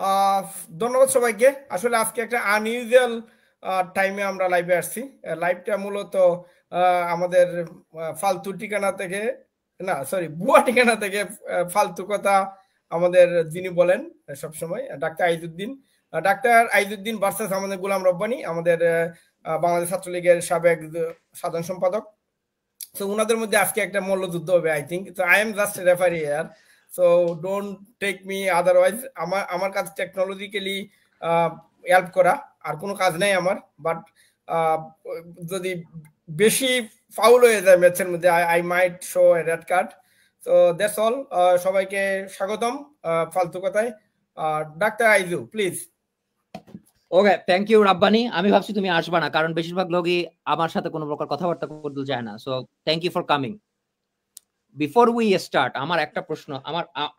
আহ, ধন্যবাদ সবাইকে। আসলে আজকে একটা আনইউজুয়াল টাইমে আমরা লাইভে আসছি। লাইভটা মূলত আমাদের ফালতু ঠিকানা থেকে, না সরি, ভুয়া ঠিকানা থেকে ফালতু কথা আমাদের যিনি বলেন সবসময়, doctor Aizuddin. Doctor Aizuddin versus আমাদের গোলাম রব্বানী, আমাদের বাংলাদেশ ছাত্রলীগের সাবেক সাধারণ সম্পাদক। তো ওনাদের মধ্যে আজকে একটা মল্লযুদ্ধ হবে আই থিঙ্ক। তো আই এম জাস্ট রেফারি ইয়ার, so don't take me otherwise. আমার আমার কাছে টেকনোলজিক্যালি হেল্প করা, আর কোনো কাজ নেই আমার। বাট যদি বেশি ফাউল হয়ে যায় ম্যাচের মধ্যে, I might show a red card. তো দ্যাটস অল। সবাইকে স্বাগতম ফালতু কথায়। Doctor Aizu please. Okay, thank you Rabbani. আমি ভাবছি তুমি আসবা না, কারণ বেশিরভাগ লোকই আমার সাথে কোনো প্রকার কথাবার্তা করতে চায় না। So thank you for coming. Before we start, আমার একটা প্রশ্ন,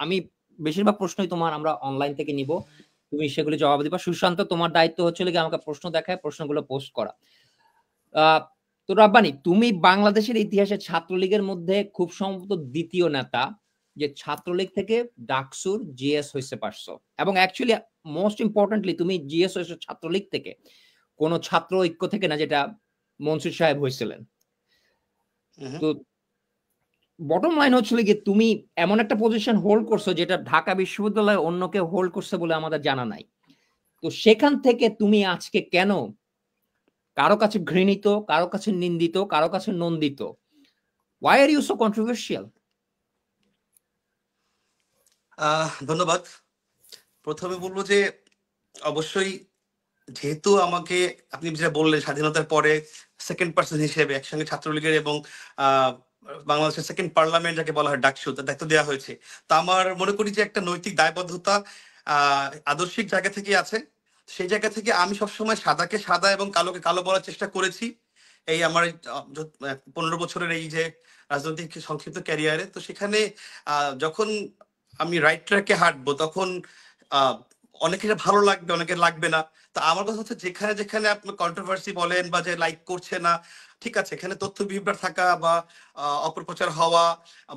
আমি বেশিরভাগ প্রশ্নই তোমার আমরা অনলাইন থেকে নিব, তুমি সেগুলি জবাব দিবা। সুশান্ত, তোমার দায়িত্ব হচ্ছে কি আমাকে প্রশ্ন দেখায় প্রশ্নগুলো পোস্ট করা। তো রাব্বানি, তুমি বাংলাদেশের ইতিহাসে ছাত্রলীগের মধ্যে খুব সম্ভবত দ্বিতীয় নেতা যে ছাত্রলীগ থেকে ডাকসুর জিএস হইতে পারছো, এবং অ্যাকচুয়ালি মোস্ট ইম্পর্টেন্টলি তুমি জিএস হয়েছো ছাত্রলীগ থেকে, কোন ছাত্র ঐক্য থেকে না, যেটা মনসুর সাহেব হয়েছিলেন। তো বটম লাইন হচ্ছিল কি, তুমি এমন একটা পজিশন হোল্ড করছো যেটা ঢাকা বিশ্ববিদ্যালয়ে অন্য কেউ হোল্ড করছে বলে আমাদের জানা নাই। তো সেখান থেকে তুমি আজকে কেন কারো কাছে ঘৃণিত, কারো কাছে নিন্দিত, কারো কাছে নন্দিত? Why are you so controversial? ধন্যবাদ। প্রথমে বলবো যে অবশ্যই, যেহেতু আমাকে আপনি যেটা বললেন স্বাধীনতার পরে সেকেন্ড পার্সন হিসেবে একসঙ্গে ছাত্রলীগের এবং বাংলাদেশের সেকেন্ড পার্লামেন্ট যাকে বলা হয় ডাকসু, তার দায়িত্ব দেওয়া হয়েছে। তা আমার মনে করি যে একটা নৈতিক দায়বদ্ধতা আদর্শিক জায়গা থেকে আছে। সেই জায়গা থেকে আমি সবসময় সাদাকে সাদা এবং কালোকে কালো বলার চেষ্টা করেছি এই আমার 15 বছরের এই যে রাজনৈতিক সংক্ষিপ্ত ক্যারিয়ারে। তো সেখানে যখন আমি রাইট ট্র্যাকে হাঁটবো তখন অনেকের ভালো লাগবে, অনেকের লাগবে না। তা আমার কথা হচ্ছে যেখানে যেখানে আপনি কন্ট্রোভার্সি বলেন বা যে লাইক করছে না, ঠিক আছে, এখানে তথ্য বিভ্রাট থাকা বা অপপ্রচার হওয়া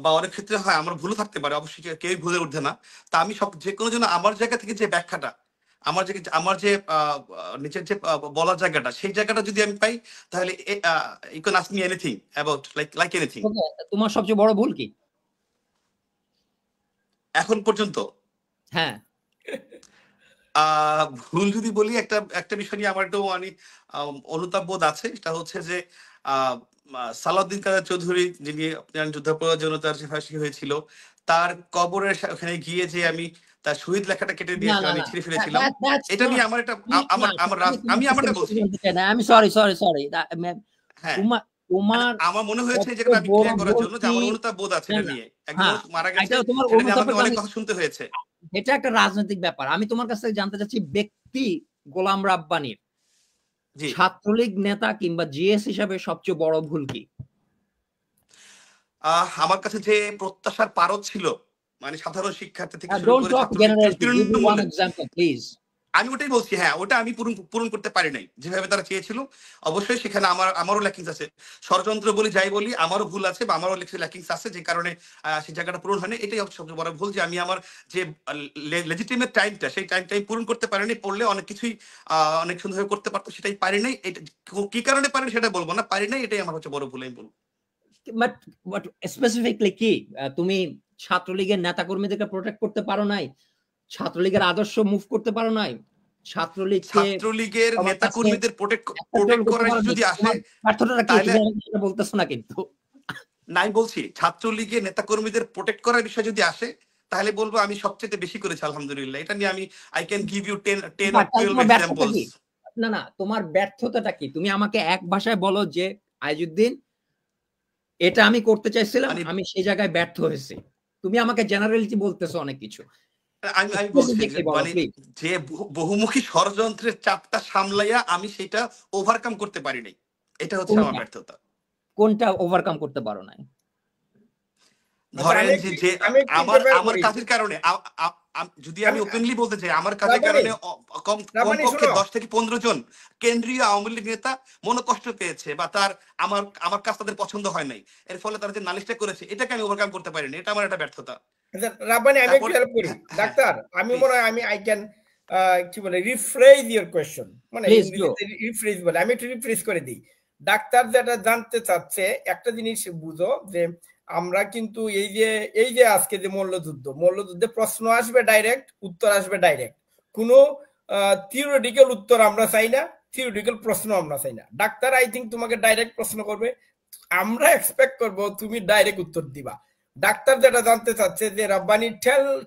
বা অনেক ক্ষেত্রে হয় আমার ভুলও থাকতে পারে, অবশ্যই কেউই ভুলে উঠবে না। তা আমি সব যে কোনো জন্য আমার জায়গা থেকে যে ব্যাখ্যাটা, আমার যে নিজের যে বলার জায়গাটা, সেই জায়গাটা যদি আমি পাই, তাহলে you can ask me anything about like anything. তোমার সবচেয়ে বড় ভুল কি এখন পর্যন্ত? হ্যাঁ, ভুল যদি বলি, একটা বিষয় নিয়ে আমার একটু অনুতাপ বোধ আছে। সেটা হচ্ছে যে সালাউদ্দিন কাদের চৌধুরী, যিনি যুদ্ধাপরাধের জন্য তার ফাঁসি হয়েছিল, তার কবরের ওখানে গিয়ে যে আমি তার শহীদ লেখাটা কেটে দিয়ে আমি ছিঁড়ে ফেলেছিলাম, এটা নিয়ে আমার একটা আমি আমারটা বলছি। আমি সরি সরি সরি, হ্যাঁ, তোমার আমার মনে হয়েছে যে আমি ক্লিয়ার করার জন্য যে আমার অনুতাপ বোধ আছে এটা নিয়ে। একজন মারা গেছে, এটা নিয়ে আমাকে অনেক কথা শুনতে হয়েছে। এটা একটা রাজনৈতিক ব্যাপার। আমি তোমার কাছ থেকে জানতে চাচ্ছি, ব্যক্তি গোলাম রাব্বানির ছাত্রলীগ নেতা কিংবা জিএস হিসাবে সবচেয়ে বড় ভুল কি? আমার কাছে যে প্রত্যাশার পারদ ছিল, মানে সাধারণ শিক্ষার্থী থেকে শুরু করে আমি ওটাই বলছি। হ্যাঁ, ওটা আমি পূরণ করতে পারি নাই যেভাবে তারা চেয়েছিল। অবশ্যই সেখানে আমারও ল্যাকিংস আছে। ষড়যন্ত্র বলি যাই বলি, আমারও ভুল আছে বা আমারও ল্যাকিংস আছে, যে কারণে সেই জায়গাটা পূরণ হয়নি। এটাই সবচেয়ে বড় ভুল, যে আমি আমার যে লেজিটিমেট টাইমটা, সেই টাইমটা পূরণ করতে পারিনি। পড়লে অনেক কিছুই অনেক সুন্দরভাবে করতে পারতো, সেটাই পারি নাই। এটা কি কারণে পারিনি সেটা বলবো না, পারি নাই, এটাই আমার হচ্ছে বড় ভুল আমি বলবো। বাট স্পেসিফিকলি কি তুমি ছাত্রলীগের নেতাকর্মীদেরকে প্রোটেক্ট করতে পারো নাই? ছাত্রলীগের আদর্শ মুভ করতে পারো নাই? ছাত্রলীগের নেতাকর্মীদের প্রোটেক্ট করার যদি আসে, বলতেছো না কিন্তু নাই বলছি, ছাত্রলীগের নেতাকর্মীদের প্রোটেক্ট করার বিষয় যদি আসে, তাহলে বলবো আমি সবচেয়ে বেশি করেছি আলহামদুলিল্লাহ। এটা নিয়ে আমি I can give you 10 or 12 examples. না না, তোমার ব্যর্থতাটা কি? তুমি আমাকে এক ভাষায় বলো যে আইজুদ্দিন, এটা আমি করতে চাইছিলাম, আমি সেই জায়গায় ব্যর্থ হয়েছি। তুমি আমাকে জেনারেলিটি বলতেছো অনেক কিছু। আমি বলছি যে বহুমুখী ষড়যন্ত্রের চাপটা সামলাইয়া আমি সেটা ওভারকাম করতে পারি নাই, এটা হচ্ছে আমার ব্যর্থতা। কোনটা ওভারকাম করতে পারো নাই? ধরেন যে আমার কাজের কারণে, যদি আমি ওপেনলি বলতে চাই, আমার কাজের কারণে কমপক্ষে 10 থেকে 15 জন কেন্দ্রীয় আওয়ামী লীগ নেতা মনোকষ্ট পেয়েছে, বা আমার কাজ তাদের পছন্দ হয় নাই। এর ফলে তারা যে নালিশটা করেছে, এটাকে আমি ওভারকাম করতে পারিনি, এটা আমার একটা ব্যর্থতা। রাব্বানি, আমি একটু হেল্প করি। ডাক্তার, আমি মনে হয় আই ক্যান কি বলে রিফ্রেজ ইওর কোয়েশ্চন, মানে Please do. ইংরেজিতে রিফ্রেজ বলে, আমি একটু রিফ্রেজ করে দিই। ডাক্তার যেটা জানতে চাচ্ছে একটা জিনিস বুঝো, যে আমরা কিন্তু এই যে আজকে যে মল্লযুদ্ধে প্রশ্ন আসবে ডাইরেক্ট, উত্তর আসবে ডাইরেক্ট, কোনো থিওরিটিক্যাল উত্তর আমরা চাই না, থিওরিটিক্যাল প্রশ্ন আমরা চাই না। ডাক্তার আই থিঙ্ক তোমাকে ডাইরেক্ট প্রশ্ন করবে, আমরা এক্সপেক্ট করব তুমি ডাইরেক্ট উত্তর দিবা। ডাক্তার যেটা জানতে চাচ্ছে যে Rabbani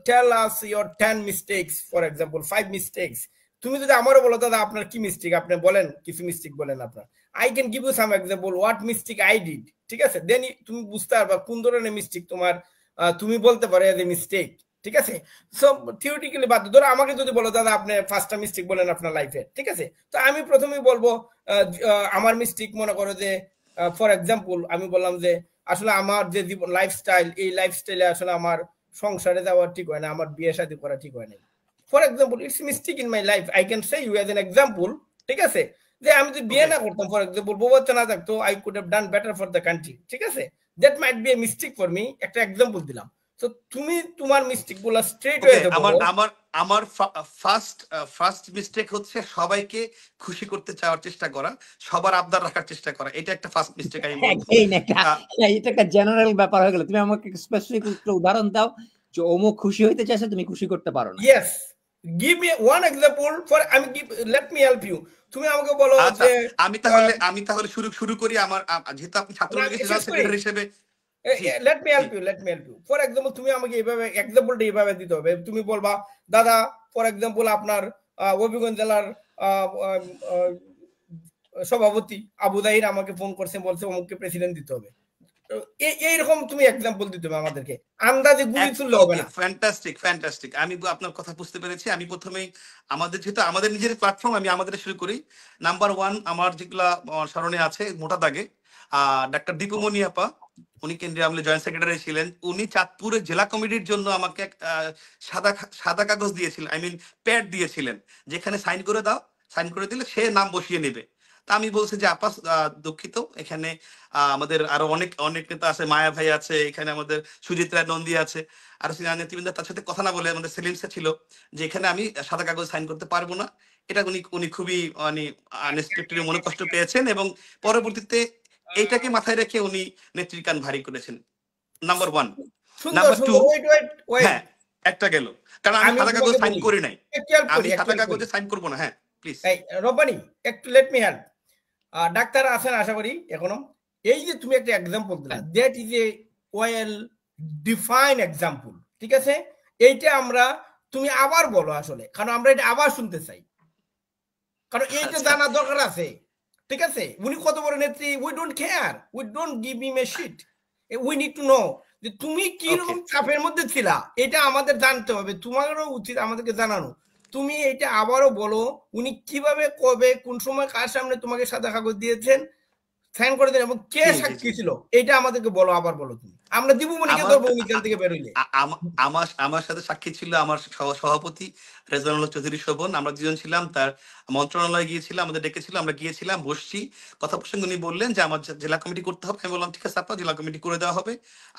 tell us your 10 mistakes, for example 5 mistakes. তুমি যদি আমারও বলো দাদা আপনার কি মিস্টেক, আপনি বলেন কিছু মিস্টেক বলেন আপনার, I can give you some example what mistake I did, ঠিক আছে? দেন তুমি বুঝতে পারবা কোন ধরনের মিস্টেক তোমার, তুমি বলতে পারো এজ এ মিস্টেক, ঠিক আছে? সো থিওরিটিক্যালি বাদ, ধরো আমাকে যদি বলো দাদা আপনি 5টা মিস্টেক বলেন আপনার লাইফে, ঠিক আছে? তো আমি প্রথমেই বলবো আমার মিস্টেক, মনে করো যে ফর এক্সাম্পল আমি বললাম যে আসলে আমার যে জীবন লাইফস্টাইল, এই লাইফস্টাইলে আসলে আমার সংসারে যাওয়া ঠিক হয় না, আমার বিয়ে শাদী করা ঠিক হয় না। For example it's mistake in my life, I can say you as an example, ঠিক আছে? যে আমি যদি বিয়ে না করতাম, ফর এক্সাম্পল বউ বাচ্চা না থাকতো, I could have done better for the country, ঠিক আছে? That might B a mistake for me, একটা এক্সাম্পল দিলাম। তো তুমি তোমার মিস্টেক গুলা স্ট্রেট হয়ে যাবে। আমার ফার্স্ট মিস্টেক হচ্ছে সবাইকে খুশি করতে চাওয়ার চেষ্টা করা, সবার আবদার রাখার চেষ্টা করা, এটা একটা ফার্স্ট মিস্টেক আমি বলবো। এটা একটা জেনারেল ব্যাপার হয়ে গেল। তুমি আমাকে স্পেসিফিক উদাহরণ দাও যে অমুক খুশি হইতে চাইছে, তুমি খুশি করতে পারো না। Yes, give me one example for, let me help you. তুমি আমাকে বলো যে আমি তাহলে শুরু করি। আমার যেহেতু আপনি ছাত্রলীগের জেনারেল সেক্রেটারি হিসেবে, let me help you. For example তুমি আমাকে এইভাবে এক্সাম্পলটা এইভাবে দিতে হবে। তুমি বলবা দাদা ফর এক্সাম্পল আপনার হবিগঞ্জ জেলার সভাপতি আবু দাহির আমাকে ফোন করছে, বলছে অমুককে প্রেসিডেন্ট দিতে হবে। এইরকম তুমি এক্সাম্পল দিতে হবে আমাদেরকে, আন্দাজে গুলি তুললে হবে না। ফ্যান্টাস্টিক। আমি আপনার কথা বুঝতে পেরেছি। আমি প্রথমেই যেহেতু আমাদের নিজের প্ল্যাটফর্ম, আমি আমাদের শুরু করি। নাম্বার 1 আমার যেগুলা স্মরণে আছে মোটা দাগে, ডাক্তার দীপুমণি আপা, উনি কেন্দ্রীয় আমলে জয়েন্ট সেক্রেটারি ছিলেন। উনি চাঁদপুরের জেলা কমিটির জন্য আমাকে সাদা কাগজ দিয়েছিলেন, আই মিন প্যাড দিয়েছিলেন, যেখানে সাইন করে দাও, সাইন করে দিলে সে নাম বসিয়ে নেবে। তা আমি বলছি যে আপা দুঃখিত, এখানে আমাদের আরো অনেক নেতা আছে, মায়া ভাই আছে, এখানে আমাদের সুজিত রায় নন্দী আছে, আর সিনিয়র নেতৃবৃন্দ, তার সাথে কথা না বলে আমাদের সেলিম স্যার ছিল, যে এখানে আমি সাদা কাগজ সাইন করতে পারবো না। এটা উনি খুবই আনএক্সপেক্টেড মনে কষ্ট পেয়েছেন, এবং পরবর্তীতে এইটাকে মাথায় রেখে উনি নেত্রীর কান ভারী করেছেন। নাম্বার 1। নাম্বার 2, হ্যাঁ একটা গেল, কারণ আমি সাদা কাগজ সাইন করি নাই, আমি সাদা কাগজে সাইন করবো না। হ্যাঁ প্লিজ। রব্বানি একটু লেট মি হেল্প। ডাক্তার আছেন আশা করি এখনো। এই যে তুমি একটা এক্সাম্পল দিলা, that is a well define example, ঠিক আছে? এইটা আমরা, তুমি আবার বলো আসলে, কারণ আমরা এটা আবার শুনতে চাই, কারণ এইটা জানার দরকার আছে, ঠিক আছে? উনি কত বড় নেত্রী, we don't care, we don't give him a shit, we need to know যে তুমি কি রকম চাপের মধ্যে ছিলা, এটা আমাদের জানতে হবে, তোমারও উচিত আমাদেরকে জানানো। তুমি এটা আবারও বলো, উনি কিভাবে, কবে, কোন সময়, কার সামনে তোমাকে সাদা কাগজ দিয়েছেন, সাইন করে দেন, এবং কে সাক্ষী ছিল, এটা আমাদেরকে বলো, আবার বলো তুমি। আমরা দীপুমণিকে ধরবো উনি জেল থেকে বের হইলে। আমার সাথে সাক্ষী ছিল আমার সভাপতি রেজানুল চৌধুরী শোভন, আমরা দুজন ছিলাম, তার মন্ত্রণালয়ে গিয়েছিলাম, আমাদের ডেকেছিল, আমরা গিয়েছিলাম, বসছি, কথা প্রসঙ্গে উনি বললেন যে আমার জেলা কমিটি করতে হবে। আমি বললাম ঠিক আছে আপা, জেলা কমিটি করে দেওয়া হবে,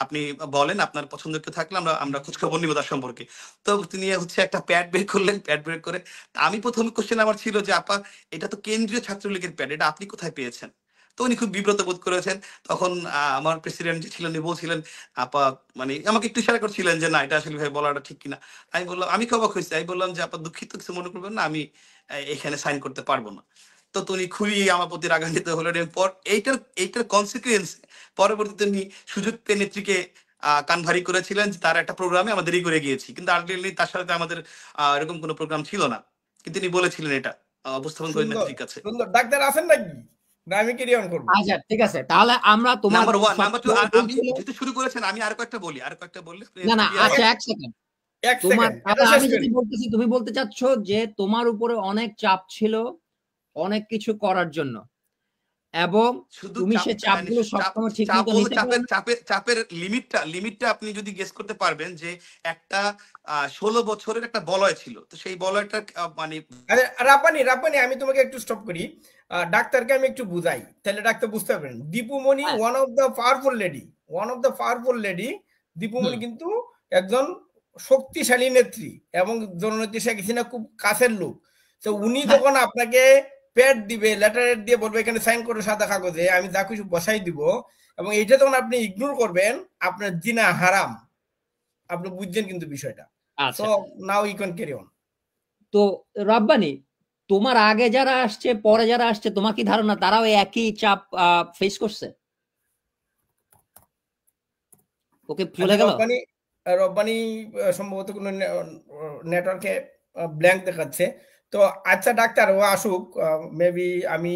আপনি বলেন আপনার পছন্দ কেউ থাকলে আমরা খোঁজখবর নিব তার সম্পর্কে। তো তিনি একটা প্যাড বের করলেন, প্যাড বের করে আমি প্রথম কোশ্চেন আমার ছিল যে আপা এটা তো কেন্দ্রীয় ছাত্রলীগের প্যাড, এটা আপনি কোথায় পেয়েছেন? তো উনি খুব বিব্রত বোধ করেছেন। তখন আমার প্রেসিডেন্ট যে ছিলেন, উনি বলছিলেন আপা, মানে আমাকে একটু ইশারা করছিলেন যে না এটা আসলে ভাই বলাটা ঠিক কিনা। আমি বললাম, আমি অবাক হয়েছি, আমি বললাম যে আপা দুঃখিত, কিছু মনে করবেন না, আমি এখানে সাইন করতে পারবো না। তো উনি খুবই আমার প্রতি রাগান্বিত হলেন, এবং এইটার কনসিকুয়েন্স পরবর্তীতে উনি সুযোগ পেয়ে নেত্রীকে কান ভারী করেছিলেন, তার একটা প্রোগ্রামে আমরা দেরি করে গিয়েছি, কিন্তু আলটিমেটলি তার সাথে আমাদের এরকম কোনো প্রোগ্রাম ছিল না, কিন্তু তিনি বলেছিলেন এটা উপস্থাপন করে নেত্রীর কাছে। ডাক্তার আছেন নাকি? আমি ক্যারি অন করব। আচ্ছা ঠিক আছে, তাহলে আমরা তোমার নাম্বার 1 নাম্বার 2 আমি যেহেতু শুরু করেছেন, আমি আরো কয়েকটা বলি, না না আচ্ছা এক সেকেন্ড। তোমার আমি যদি বলতেছি, তুমি বলতে চাচ্ছ যে তোমার উপরে অনেক চাপ ছিল অনেক কিছু করার জন্য, এবং তুমি সে চাপগুলো সবসময় ঠিকমতো নিতে পারো। চাপের লিমিটটা আপনি যদি গেস করতে পারবেন যে একটা 16 বছরের একটা বলয় ছিল, তো সেই বলয়টা মানে রাব্বানি আমি তোমাকে একটু স্টপ করি, ডাক্তারকে আমি একটু বুঝাই, তাহলে ডাক্তার বুঝতে পারবেন। Dipu Moni one of the powerful lady, Dipu Moni কিন্তু একজন শক্তিশালী নেত্রী এবং জননেত্রী শেখ হাসিনা খুব কাছের লোক। তো উনি হ্যাঁ। যখন আপনাকে প্যাড দিবে, লেটার দিয়ে বলবে এখানে সাইন করে সাদা কাগজে, আমি যা কিছু বসাই দিব, এবং এইটা যখন আপনি ইগনোর করবেন, আপনার জিনা হারাম। আপনি বুঝছেন কিন্তু বিষয়টা। সো আচ্ছা, now you can carry on. তো রাব্বানি, তোমার আগে যারা আসছে পরে যারা আসছে, তোমার কি ধারণা তারাও একই চাপ ফেস করছে? ওকে চলে আচ্ছা গেল। রব্বানি সম্ভবত কোনো নেটওয়ার্কে ব্ল্যাঙ্ক দেখাচ্ছে। তো আচ্ছা ডাক্তার ও আসুক, মেবি আমি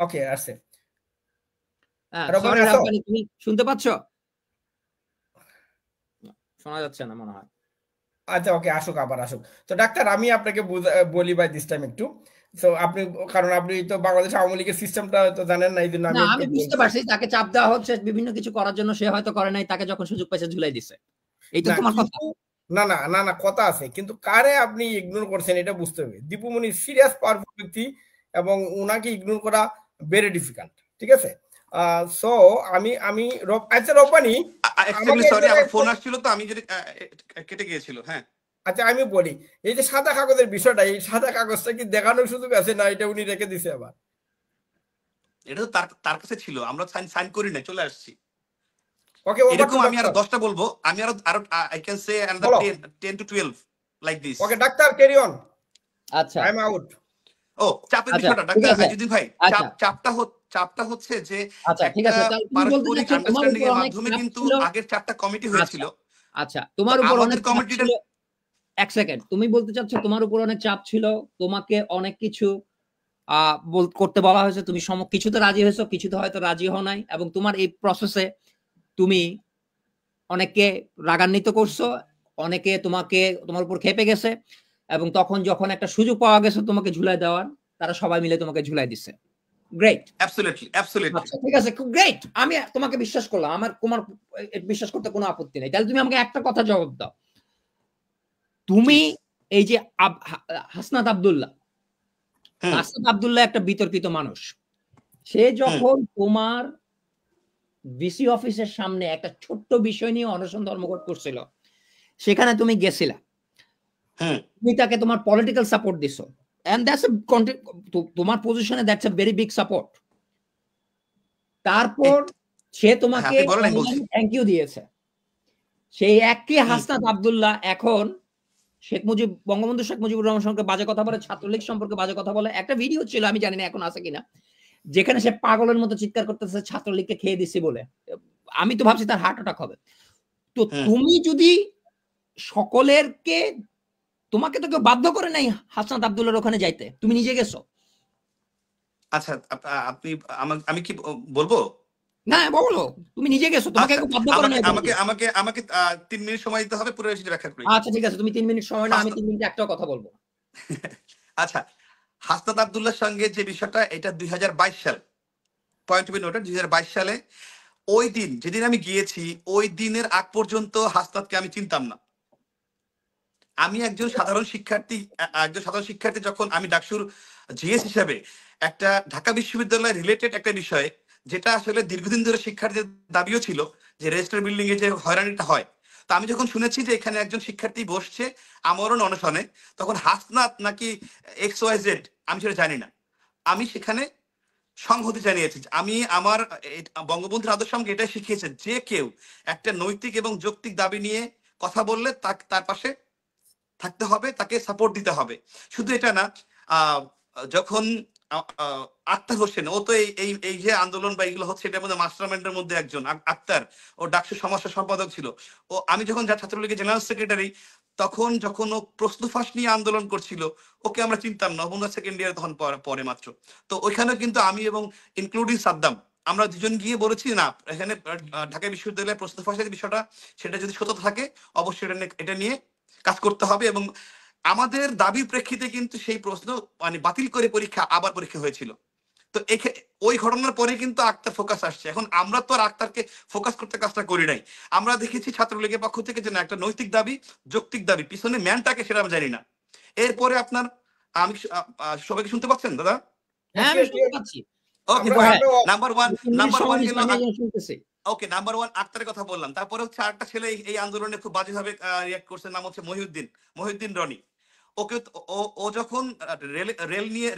ওকে আসছে। রব্বানি সরি আসো? রাব্বানি, তুমি শুনতে পাচ্ছ? শোনা যাচ্ছে না মনে হয়। আচ্ছা ওকে, আসুক, আবার আসুক। তো ডাক্তার আমি আপনাকে বলি বাই দিস টাইম একটু। তো আপনি, কারণ আপনি তো বাংলাদেশ আওয়ামী লীগের সিস্টেমটা তো জানেন না, এই জন্য না, আমি একটু আমি বুঝতে বলছি। পারছি তাকে চাপ দেওয়া হচ্ছে বিভিন্ন কিছু করার জন্য, সে হয়তো করে নাই, তাকে যখন সুযোগ পাইছে ঝুলাই দিছে। এই তো না তোমার কথা। কিন্তু না না না না, কথা আছে, কিন্তু কারে আপনি ইগনোর করছেন এটা বুঝতে হবে। দীপুমণি সিরিয়াস পাওয়ারফুল ব্যক্তি, এবং উনাকে ইগনোর করা ভেরি ডিফিকাল্ট, ঠিক আছে? সো আমি আমি আচ্ছা রব্বানি, এক্সট্রিমলি আমাকে এই সরি, আমার জায়গায় ফোন আসছিল তো, আমি যদি কেটে গিয়েছিল। হ্যাঁ, আচ্ছা আমি বলি, এই যে সাদা কাগজের বিষয়টা, এই সাদা কাগজটা কি দেখানোর সুযোগ আছে, না এটা উনি রেখে দিছে আবার? এটা তো তার তার কাছে ছিল, আমরা সাইন সাইন করি না, চলে আসছি। ওকে, ওভার টু এরকম আমি আরো ডাক্তার। 10টা বলবো, আমি আরো আরো আই ক্যান সে অ্যানাদার বলো। 10 to 12 like this. Okay doctor, carry on, আচ্ছা আই এম আউট। ও চাপের আচ্ছা, বিষয়টা ঠিক ডাক্তার আছে। হাইজুদ্দিন ভাই, আচ্ছা চাপটা হচ্ছে যে আচ্ছা, ঠিক একটা আছে, তাহলে তুমি বলতে পারস্পরিক চাচ্ছ তোমার আন্ডারস্ট্যান্ডিং উপর এর অনেক মাধ্যমে চাপ কিন্তু ছিল। আগের 4টা কমিটি আচ্ছা হয়েছিল। আচ্ছা, তো তোমার উপর আমাদের অনেক চাপ কমিটিটা ছিল। এক সেকেন্ড, তুমি বলতে চাচ্ছ তোমার উপর অনেক চাপ ছিল, তোমাকে অনেক কিছু করতে বলা হয়েছে, তুমি কিছুতে রাজি হয়েছো, কিছুতে হয়তো রাজি হও নাই, এবং তোমার এই প্রসেসে তুমি অনেককে রাগান্বিত করছো, অনেকে তোমার উপর খেপে গেছে, এবং তখন যখন একটা সুযোগ পাওয়া গেছে তোমাকে ঝুলাই দেওয়ার, তারা সবাই মিলে তোমাকে ঝুলাই দিচ্ছে। গ্রেট। অ্যাবসলিউটলি। আচ্ছা, ঠিক আছে, খুব গ্রেট। আমি তোমাকে বিশ্বাস করলাম, আমার তোমার বিশ্বাস করতে কোনো আপত্তি নেই। তাহলে তুমি আমাকে একটা কথা জবাব দাও, তুমি প্লিজ। এই যে হাসনাত আব্দুল্লাহ, হাসনাত আব্দুল্লাহ একটা বিতর্কিত মানুষ। সে যখন তোমার ভিসি অফিসের সামনে একটা ছোট্ট বিষয় নিয়ে অনশন ধর্মঘট করছিল, সেখানে তুমি গেছিলা, তুমি তাকে তোমার পলিটিক্যাল সাপোর্ট দিছো, এন্ড দ্যাটস তোমার পজিশনে that's a very big support. তারপর সে হ্যাঁ, তোমাকে আপনি বলেন, আমি বলছি। থ্যাংক ইউ দিয়েছে। সেই একই হাসনাত আব্দুল্লাহ এখন বঙ্গবন্ধু শেখ মুজিবুর রহমান সম্পর্কে বাজে কথা বলে, ছাত্রলীগ সম্পর্কে বাজে কথা বলে। একটা ভিডিও ছিল, আমি জানি না এখন আছে কিনা, যেখানে সে পাগলের মতো চিৎকার করতেছে ছাত্রলীগকে খেয়ে দিছি বলে। আমি তো ভাবছি তার হার্ট অ্যাটাক হবে। তো তুমি যদি সকলেরকে, তোমাকে তো কেউ বাধ্য করে নাই হাসনাত আব্দুল্লাহর ওখানে যাইতে, তুমি নিজে গেছো। আচ্ছা, আপনি আমি কি বলবো? না বলো, তুমি নিজে গেছো, তোমাকে আচ্ছা, কেউ বাধ্য করে আমাকে নাই। আমাকে আমাকে আমাকে 3 মিনিট সময় দিতে হবে, পুরো সেটা ব্যাখ্যা করি। আচ্ছা ঠিক আছে, তুমি 3 মিনিট সময় না, আমি 3 মিনিট একটাও কথা বলবো। আচ্ছা, হাসনাত আব্দুল্লাহর সঙ্গে যে বিষয়টা, এটা 2022 সাল, পয়েন্ট টু বি নোটেড, 2022 সালে ওই দিন যেদিন আমি গিয়েছি, ওই দিনের আগ পর্যন্ত হাসনাতকে আমি চিনতাম না। আমি একজন সাধারণ শিক্ষার্থী, যখন আমি ডাকসুর জিএস হিসাবে একটা ঢাকা বিশ্ববিদ্যালয় রিলেটেড একটা বিষয়ে, যেটা আসলে দীর্ঘদিন ধরে শিক্ষার্থীদের দাবিও ছিল, যে রেজিস্টার বিল্ডিং এ যে হয়রানিটা হয়, তো আমি যখন শুনেছি যে এখানে একজন শিক্ষার্থী বসছে আমরণ অনশনে, তখন হাসনাত নাকি XYZ আমি সেটা জানি না, আমি সেখানে সংহতি জানিয়েছি। আমি আমার বঙ্গবন্ধুর আদর্শ আমাকে এটাই শিখিয়েছে, যে কেউ একটা নৈতিক এবং যৌক্তিক দাবি নিয়ে কথা বললে তার পাশে থাকতে হবে, তাকে সাপোর্ট দিতে হবে। শুধু এটা না, যখন আক্তার হোসেন, ও তো এই যে আন্দোলন বা এগুলো হচ্ছে, এটার মধ্যে মাস্টারমাইন্ডের মধ্যে একজন আক্তার, ও ডাকসু সমাজসেবা সম্পাদক ছিল। ও আমি যখন ছাত্রলীগের জেনারেল সেক্রেটারি, যখন ও প্রশ্ন ফাঁস নিয়ে আন্দোলন করছিল, ওকে আমরা চিনতাম না, সেকেন্ড ইয়ার তখন পরে মাত্র। তো ওইখানে কিন্তু আমি এবং ইনক্লুডিং সাদ্দাম, আমরা দুজন গিয়ে বলেছি না, এখানে ঢাকা বিশ্ববিদ্যালয়ের প্রশ্ন ফাঁসের বিষয়টা, সেটা যদি সততা থাকে, অবশ্যই এটা নিয়ে কাজ করতে হবে। এবং আমাদের দাবির প্রেক্ষিতে কিন্তু সেই প্রশ্ন বাতিল করে আবার পরীক্ষা হয়েছিল। তো ওই ঘটনার পরে কিন্তু আক্তার ফোকাস আসছে। এখন আমরা তো আর আক্তারকে ফোকাস করতে কাজটা করি নাই। আমরা দেখেছি ছাত্রলীগের পক্ষ থেকে যে না, একটা নৈতিক দাবি, যৌক্তিক দাবি, পিছনে ম্যানটাকে সেটা আমরা জানি না। এরপরে আপনার, আমি সবাইকে শুনতে পাচ্ছেন দাদা? হ্যাঁ, আমি শুনতে পাচ্ছি। ওকে, নাম্বার ওয়ান গেল ওকে, নাম্বার ওয়ান আক্তারের কথা বললাম। তারপরে হচ্ছে আরেকটা ছেলে এই আন্দোলনে খুব বাজেভাবে রিয়াক্ট করছে, নাম হচ্ছে মহিউদ্দিন রনি। ওকে ও যখন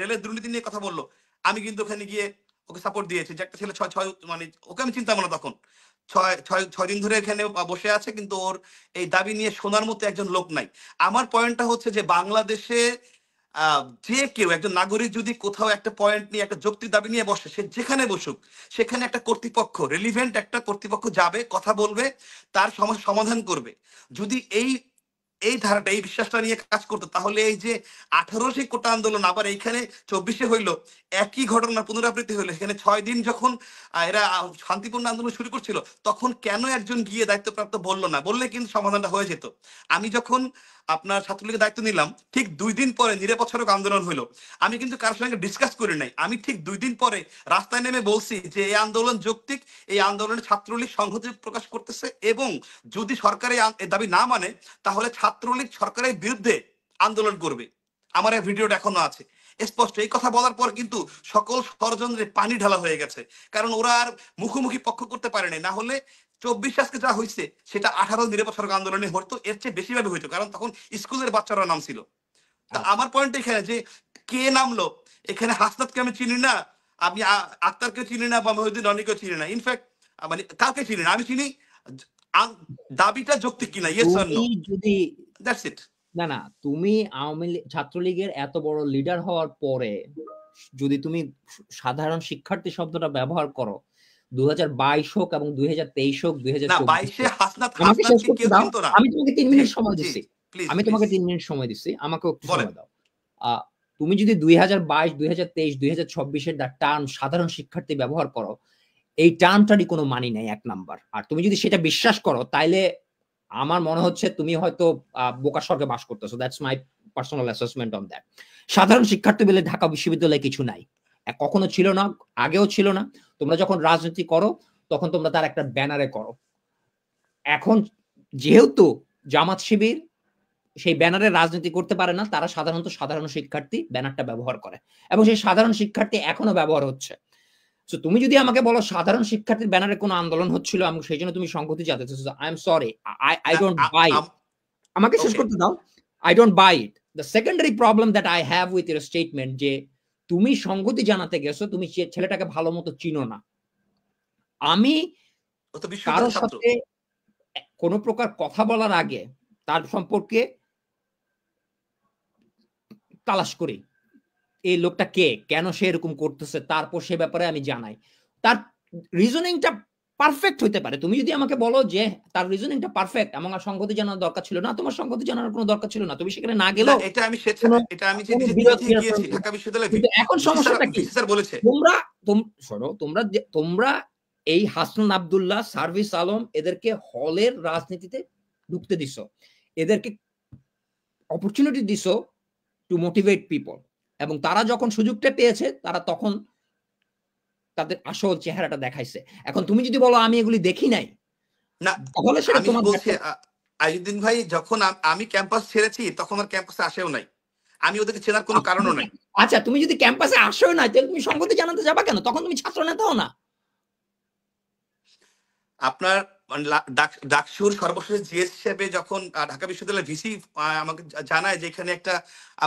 রেলের দুর্নীতি নিয়ে কথা বললো, আমি কিন্তু ওখানে গিয়ে ওকে সাপোর্ট দিয়েছি, যে একটা ছেলে মানে ওকে আমি চিন্তা না তখন 6 দিন ধরে এখানে বসে আছে, কিন্তু ওর এই দাবি নিয়ে শোনার মতো একজন লোক নাই। আমার পয়েন্টটা হচ্ছে যে বাংলাদেশে যে কেউ একজন নাগরিক যদি কোথাও একটা পয়েন্ট নিয়ে একটা যৌক্তিক দাবি নিয়ে বসে, সে যেখানে বসুক, সেখানে একটা কর্তৃপক্ষ, রিলিভেন্ট একটা কর্তৃপক্ষ যাবে, কথা বলবে, তার সমস্যা সমাধান করবে। যদি এই ধারাটা, এই বিশ্বাসটা নিয়ে কাজ করতো, তাহলে এই যে 18 কোটা আন্দোলন আবার এইখানে 24 হইলো, একই ঘটনার পুনরাবৃত্তি হইলো। এখানে 6 দিন যখন এরা শান্তিপূর্ণ আন্দোলন শুরু করছিল, তখন কেন একজন গিয়ে দায়িত্বপ্রাপ্ত বললো না? বললে কিন্তু সমাধানটা হয়ে যেত। আমি যখন আপনার ছাত্রলীগের দায়িত্ব নিলাম, ঠিক 2 দিন পরে নিরপেক্ষ আন্দোলন হইলো। আমি কিন্তু কারোর সঙ্গে ডিসকাস করি নাই, আমি ঠিক 2 দিন পরে রাস্তায় নেমে বলছি যে এই আন্দোলন যৌক্তিক, এই আন্দোলনে ছাত্রলীগ সংহতি প্রকাশ করতেছে, এবং যদি সরকার এই দাবি না মানে, তাহলে ছাত্রলীগ সরকারের বিরুদ্ধে আন্দোলন করবে। আমার এই ভিডিওটা এখনো আছে স্পষ্ট। এই কথা বলার পর কিন্তু সকল ষড়যন্ত্রে পানি ঢালা হয়ে গেছে, কারণ ওরা আর মুখোমুখি পক্ষ করতে পারেনি। না হলে 24 আজকে যা হয়েছে, সেটা 18 নিরপেক্ষ আন্দোলনে হতো, এর চেয়ে বেশিভাবে হইতো, কারণ তখন স্কুলের বাচ্চারা নাম ছিল। তা আমার পয়েন্ট এখানে যে কে নামলো, এখানে হাসনাতকে আমি চিনি না, আমি আক্তারকে চিনি না, বা মহিউদ্দিন রনিকেও চিনি না, ইনফ্যাক্ট মানে কাউকে চিনি না। আমি চিনি দাবিটা যৌক্তিক কিনা, ইয়েস অর নো, যদি দ্যাটস ইট। না, তুমি ছাত্রলীগের এত বড় লিডার হওয়ার পরে যদি তুমি সাধারণ শিক্ষার্থী শব্দটা ব্যবহার করো, 2022 হোক এবং 2023 হোক, 2024 আমাকে শেষ করতে দাও। আমি তোমাকে 3 মিনিট সময় দিচ্ছি, আমাকে একটু সময় দাও। তুমি যদি 2022, 2023, 2024 এর টার্ম সাধারণ শিক্ষার্থী ব্যবহার করো, এই টার্মটারই কোনো মানি নাই, 1 নাম্বার। আর তুমি যদি সেটা বিশ্বাস করো, তাইলে আমার মনে হচ্ছে তুমি হয়তো বোকার স্বর্গে বাস করতেছো। That's my personal assessment on that. সাধারণ শিক্ষার্থী বলে ঢাকা বিশ্ববিদ্যালয়ে কিছু নাই, কখনো ছিল না, আগেও ছিল না। তোমরা যখন রাজনীতি করো, তখন তোমরা তার একটা ব্যানারে করো। এখন যেহেতু জামাত শিবির সেই ব্যানারে রাজনীতি করতে পারে না, তারা সাধারণত সাধারণ শিক্ষার্থী ব্যানারটা ব্যবহার করে, এবং সেই সাধারণ শিক্ষার্থী এখনো ব্যবহার হচ্ছে। সো তুমি যদি আমাকে বলো সাধারণ শিক্ষার্থীর ব্যানারে কোনো আন্দোলন হচ্ছিল, আমি সেই জন্য তুমি সংহতি জানাতেছো, I am sorry, I don't buy it. আমাকে শেষ করতে দাও। I don't buy it. The secondary problem that I have with your statement, যে তুমি সংহতি জানাতে গেছো, তুমি ছেলেটাকে ভালো মতো চিনো না। আমি কারোর সাথে কোনো প্রকার কথা বলার আগে তার সম্পর্কে তালাশ করি, এই লোকটা কে, কেন সে এরকম করতেছে, তারপর সে ব্যাপারে আমি জানাই। তার রিজনিংটা পারফেক্ট হইতে পারে। তুমি যদি আমাকে বলো যে তার রিজনিংটা পারফেক্ট, আমার সংগতি জানার দরকার ছিল না, তোমার সংগতি জানার কোনো দরকার ছিল না, তুমি সেখানে না গেলেও এখন সমস্যাটা কি? তোমরা এই হাসনাত আব্দুল্লাহ, সার্ভিস আলম, এদেরকে হলের রাজনীতিতে ঢুকতে দিছো, এদেরকে অপরচুনিটি দিছো টু মোটিভেট পিপল, এবং তারা যখন সুযোগটা পেয়েছে, তারা তখন তাদের আসল চেহারাটা দেখাইছে। এখন তুমি যদি বলো আমি এগুলি দেখি নাই, না, তাহলে সেটা তোমার বলছে। আইয়ুদ্দিন ভাই, যখন আমি ক্যাম্পাস ছেড়েছি, তখন আর ক্যাম্পাসে আসেও নাই, আমি ওদেরকে চেনার কোনো কারণও নাই। আচ্ছা, তুমি যদি ক্যাম্পাসে আসেও নাই, তাহলে তুমি সংগতি জানাতে যাবা কেন? তখন তুমি ছাত্র নেতাও না। আপনার ডাকসুর সর্বশেষ জিএস হিসেবে যখন ঢাকা বিশ্ববিদ্যালয়ের ভিসি আমাকে জানায় যে এখানে একটা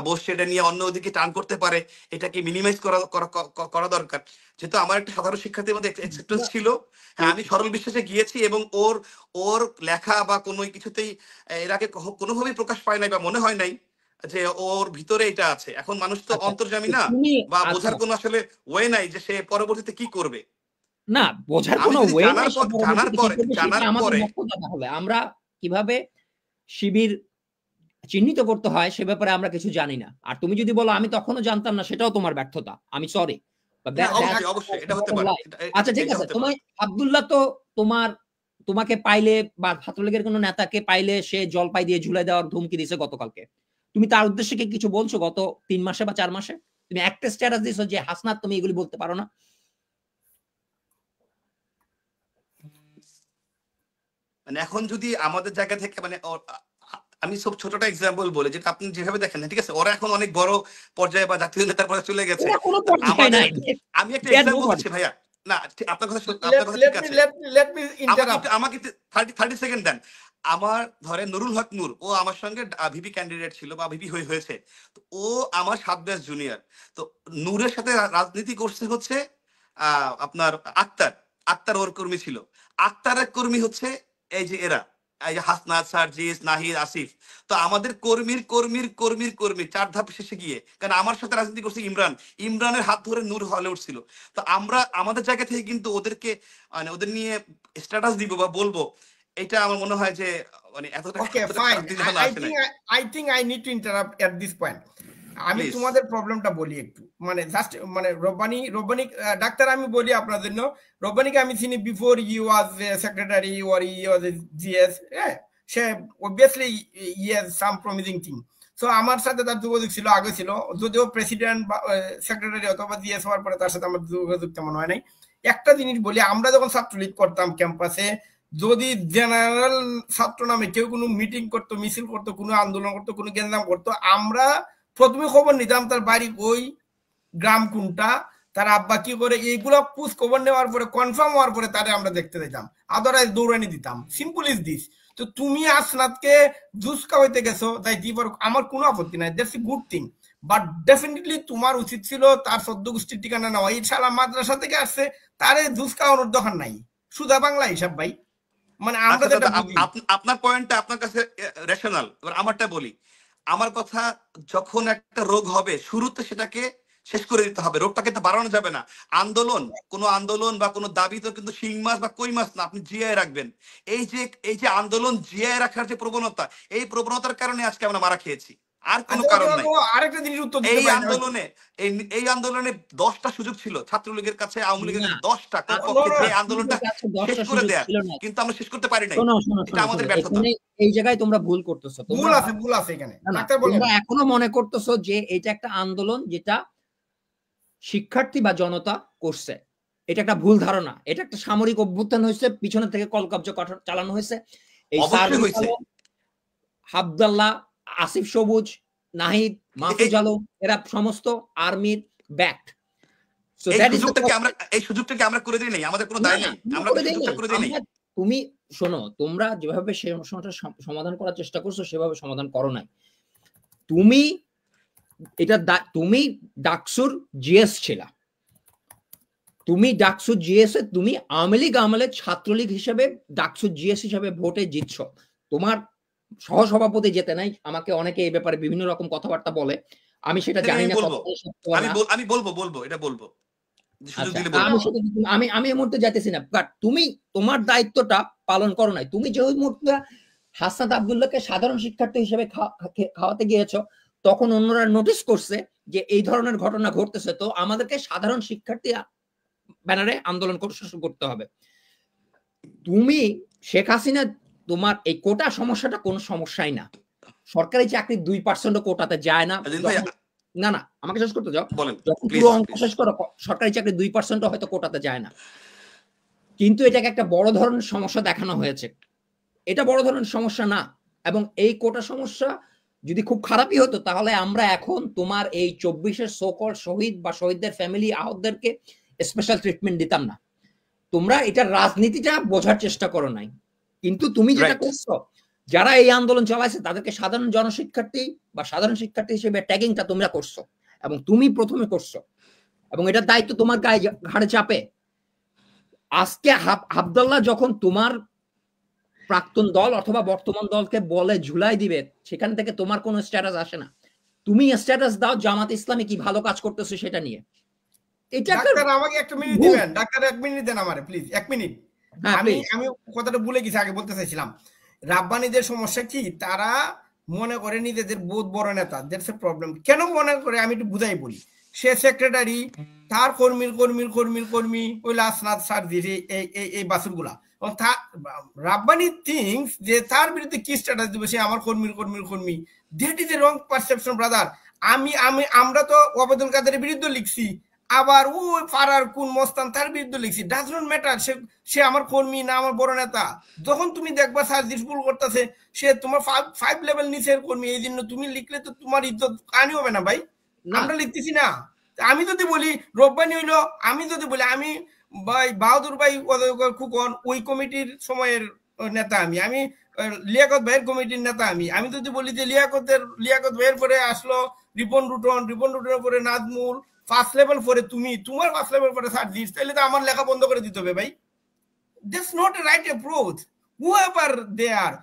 বসে এটা নিয়ে অন্য দিকে টার্ন করতে পারে, এটাকে মিনিমাইজ করা দরকার। যেহেতু আমার একটা সাধারণ শিক্ষার্থীর মধ্যে অ্যাকসেপ্টেন্স ছিল, হ্যাঁ, আমি সরল বিশ্বাসে গিয়েছি, এবং ওর লেখা বা কোনো কিছুতেই এর আগে কোনোভাবেই প্রকাশ পায় নাই, বা মনে হয় নাই যে ওর ভিতরে এটা আছে। এখন মানুষ তো অন্তর্যামী না, বা বোঝার কোনো আসলে ওয়ে নাই যে সে পরবর্তীতে কি করবে। না, বোঝার কোনো ওয়ে নাই। আমরা কিভাবে শিবির চিহ্নিত করতে হয় সে ব্যাপারে আমরা কিছু জানি না। আর তুমি যদি বলো আমি তখনও জানতাম না, সেটাও তোমার ব্যর্থতা, আমি সরি। আচ্ছা, ঠিক আছে, তোমার আব্দুল্লাহ তো তোমাকে পাইলে, বা ছাত্রলীগের কোনো নেতাকে পাইলে সে জলপাই দিয়ে ঝুলাই দেওয়ার ধমকি দিয়েছে গতকালকে। তুমি তার উদ্দেশ্যে কি কিছু বলছো গত 3 মাসে বা 4 মাসে? তুমি একটা স্ট্যাটাস দিয়েছো যে হাসনাত তুমি এগুলি বলতে পারো না? মানে এখন যদি আমাদের জায়গা থেকে, মানে আমি সব ছোটটা এক্সাম্পল বলে, যেটা আপনি যেভাবে দেখেন, ঠিক আছে, ওরা এখন অনেক বড় পর্যায়ে বা জাতীয় নেতার পর্যায়ে চলে গেছে। আমি একটা এক্সাম্পল দিচ্ছি ভাইয়া, না আপনার কথা ঠিক আছে। let me interrupt. আমাকে 30 সেকেন্ড দেন। আমার ধরে নুরুল হক নূর, ও আমার সঙ্গে ভিপি ক্যান্ডিডেট ছিল বা ভিপি হয়েছে, তো ও আমার 7 ব্যাচ জুনিয়র। তো নূরের সাথে রাজনীতি করছে হচ্ছে আপনার আক্তার ওর কর্মী ছিল। আক্তারের কর্মী হচ্ছে এই যে এরা, এই যে হাসনাত, সার্জিস, নাহিদ, আসিফ। তো আমাদের কর্মীর 4 ধাপ শেষে গিয়ে, কারণ আমার সাথে রাজনীতি করছে ইমরানের হাত ধরে নূর হলে উঠছিল। তো আমরা আমাদের জায়গা থেকে কিন্তু ওদেরকে মানে ওদের নিয়ে স্ট্যাটাস দিব বা বলবো, এটা আমার মনে হয় যে মানে এতটা Okay, fine. I think I need to interrupt at this point. আমি তোমাদের প্রবলেমটা বলি একটু, মানে জাস্ট মানে রব্বানি ডাক্তার আমি বলি আপনার জন্য, রব্বানিকে আমি চিনি before E was secretary or E was GS. Say obviously E has some promising thing. So আমার সাথে তার যোগাযোগ ছিল, আগে ছিল, যদিও প্রেসিডেন্ট বা সেক্রেটারি অথবা জিএস হওয়ার পরে তার সাথে আমার যোগাযোগ তেমন হয় নাই। একটা জিনিস বলি, আমরা যখন ছাত্রলীগ করতাম ক্যাম্পাসে, যদি জেনারেল ছাত্র নামে কেউ কোনো মিটিং করতো, মিছিল করতো, কোনো আন্দোলন করতো, কোনো গেঞ্জাম করতো, আমরা প্রথমে খবর নিতাম তার বাড়ি ওই, গ্রাম কোনটা, তার আব্বা কি করে, এইগুলো খোঁজ খবর নেওয়ার পরে কনফার্ম হওয়ার পরে তারে আমরা দেখতে দিতাম, আদারওয়াইজ দৌড়ানি দিতাম। Simple is this. তো তুমি আসনাদকে জুস খাওয়াইতে গেছো, তাই দিবার আমার কোনো আপত্তি নাই, that's a good thing. But definitely তোমার উচিত ছিল তার সদ্য গোষ্ঠীর ঠিকানা নেওয়া। এই শালা মাদ্রাসা থেকে আসছে, তারে জুস খাওয়ানোর দরকার নাই। সুধা বাংলা হিসাব ভাই, মানে আমরা আপনার পয়েন্টটা আপনার কাছে রেশনাল। এবার আমারটা বলি, আমার কথা, যখন একটা রোগ হবে শুরুতে সেটাকে শেষ করে দিতে হবে, রোগটাকে তো বাড়ানো যাবে না। কোনো আন্দোলন বা কোনো দাবি তো কিন্তু শিং মাছ বা কই মাছ না, আপনি জিয়ায় রাখবেন। এই যে আন্দোলন জিয়ায় রাখার যে প্রবণতা, এই প্রবণতার কারণে আজকে আমরা মারা খেয়েছি, আর কোনো কারণ নাই। আরেকটা জিনিস উত্তর এই আন্দোলনে 10টা সুযোগ ছিল ছাত্রলীগের কাছে, আওয়ামী লীগের কাছে 10টা কমপক্ষে, যে আন্দোলনটা শেষ করে দেয়া, কিন্তু আমরা শেষ করতে পারি নাই। এটা আমাদের ব্যর্থতা। এই জায়গায় তোমরা ভুল করতেছো, ভুল আছে এখানে। তোমরা এখনো মনে করতেছো যে এটা একটা আন্দোলন যেটা শিক্ষার্থী বা জনতা করছে। এটা একটা ভুল ধারণা। এটা একটা সামরিক অভ্যুত্থান হয়েছে, পিছনে থেকে কলকব্জা চালানো হয়েছে। এই আব্দুল্লাহ, আসিফ সবুজ, নাহিদ, মাহফুজ আলম, এরা সমস্ত আর্মির ব্যাকড। সো দ্যাট ইজ এই সুযোগটাকে আমরা করে দেই নাই, আমাদের কোনো দায় নাই, আমরা সুযোগটা করে দেই নাই। তুমি শোনো, তোমরা যেভাবে সেই সমস্যাটা সমাধান করার চেষ্টা করছো সেভাবে সমাধান করো নাই। তুমি ডাকসুর জিএস ছিলা, তুমি ডাকসুর জিএস এ তুমি আওয়ামী লীগ আমলে ছাত্রলীগ হিসেবে ডাকসুর জিএস হিসেবে ভোটে জিতছো। তোমার সহসভাপতি যেতে নাই। আমাকে অনেকে এই ব্যাপারে বিভিন্ন রকম কথাবার্তা বলে, আমি সেটা জানি না। আমি বলবো এটা বলবো, আমি এই মুহূর্তে যাইতেছি না। বাট তুমি তোমার দায়িত্বটা পালন করো নাই। তুমি যে মুহূর্তে হাসনাত আব্দুল্লাহকে সাধারণ শিক্ষার্থী হিসেবে খাওয়াতে গিয়েছো, তখন অন্যরা নোটিস করছে যে এই ধরনের ঘটনা ঘটতেছে, তো আমাদেরকে সাধারণ শিক্ষার্থী ব্যানারে আন্দোলন শুরু করতে হবে। তুমি শেখ হাসিনা, তোমার এই কোটা সমস্যাটা কোনো সমস্যাই না। সরকারি চাকরির 2% কোটাতে যায় না। না আমাকে শেষ করতে যাও। যখন পুরো অঙ্ক শেষ করো, সরকারি চাকরি 2% হয়তো কোটাতে যায় না, কিন্তু এটাকে একটা বড় ধরনের সমস্যা দেখানো হয়েছে। এটা বড় ধরনের সমস্যা না। এবং এই কোটা সমস্যা যদি খুব খারাপই হতো, তাহলে আমরা এখন তোমার এই 24-এর সোকল শহীদ বা শহীদদের ফ্যামিলি, আহতদেরকে স্পেশাল ট্রিটমেন্ট দিতাম না। তোমরা এটা রাজনীতিটা বোঝার চেষ্টা করো নাই। কিন্তু তুমি যেটা করছো, যারা এই আন্দোলন চালাইছে তাদেরকে সাধারণ জনশিক্ষার্থী বা সাধারণ শিক্ষার্থী হিসেবে ট্যাগিংটা তোমরা করছো, এবং তুমি প্রথমে করছো, এবং এটার দায়িত্ব তোমার ঘাড়ে চাপে। আজকে আব্দুল্লাহ যখন তোমার প্রাক্তন দল অথবা বর্তমান দলকে বলে ঝুলাই দিবে, সেখান থেকে তোমার কোনো স্ট্যাটাস আসে না। তুমি স্ট্যাটাস দাও জামাত ইসলামী কি ভালো কাজ করতেছে সেটা নিয়ে। আমাকে একটা মিনিট দিবেন ডাক্তার, 1 মিনিট দেন আমারে প্লিজ, 1 মিনিট। আমি কথাটা ভুলে গেছি, আগে বলতে চাইছিলাম। রাব্বানীদের সমস্যা কি, তারা মনে করে নিজেদের বহুত বড় নেতা, দ্যাটস এ প্রবলেম। কেন মনে করে আমি একটু বুঝাই বলি। সে সেক্রেটারি, তার কর্মী ওই লাসনাথ সার্জির এই বাসুরগুলা, রাব্বানি থিংস যে তার বিরুদ্ধে কি স্ট্যাটাস দিবে, সে আমার কর্মী। That is a wrong perception brother. আমরা তো ওবায়দুল কাদেরের বিরুদ্ধে লিখছি, আবার ওই ফারার কোন মস্তান তার বিরুদ্ধে লিখছি। ডাজ নট ম্যাটার সে আমার কর্মী না আমার বড় নেতা। যখন তুমি দেখবা সার্জিস ভুল করতেছে, সে তোমার 5 লেভেল নিচের কর্মী, এই জন্য তুমি লিখলে তো তোমার ইজ্জত কানি হবে না ভাই। আমরা লিখতেছি না। আমি যদি বলি রব্বানি হইলো, আমি যদি বলি আমি ভাই বাহাদুর ভাই খুকন ওই কমিটির সময়ের নেতা আমি লিয়াকত ভাইয়ের কমিটির নেতা আমি যদি বলি যে লিয়াকত ভাইয়ের পরে আসলো রিপন রুটনের পরে নাজমুল, ফার্স্ট লেভেল পরে তুমি, তোমার ফার্স্ট লেভেল পরে সার্জিস, তাহলে তো আমার লেখা বন্ধ করে দিতে হবে ভাই। That's not a right approach. Whoever they are,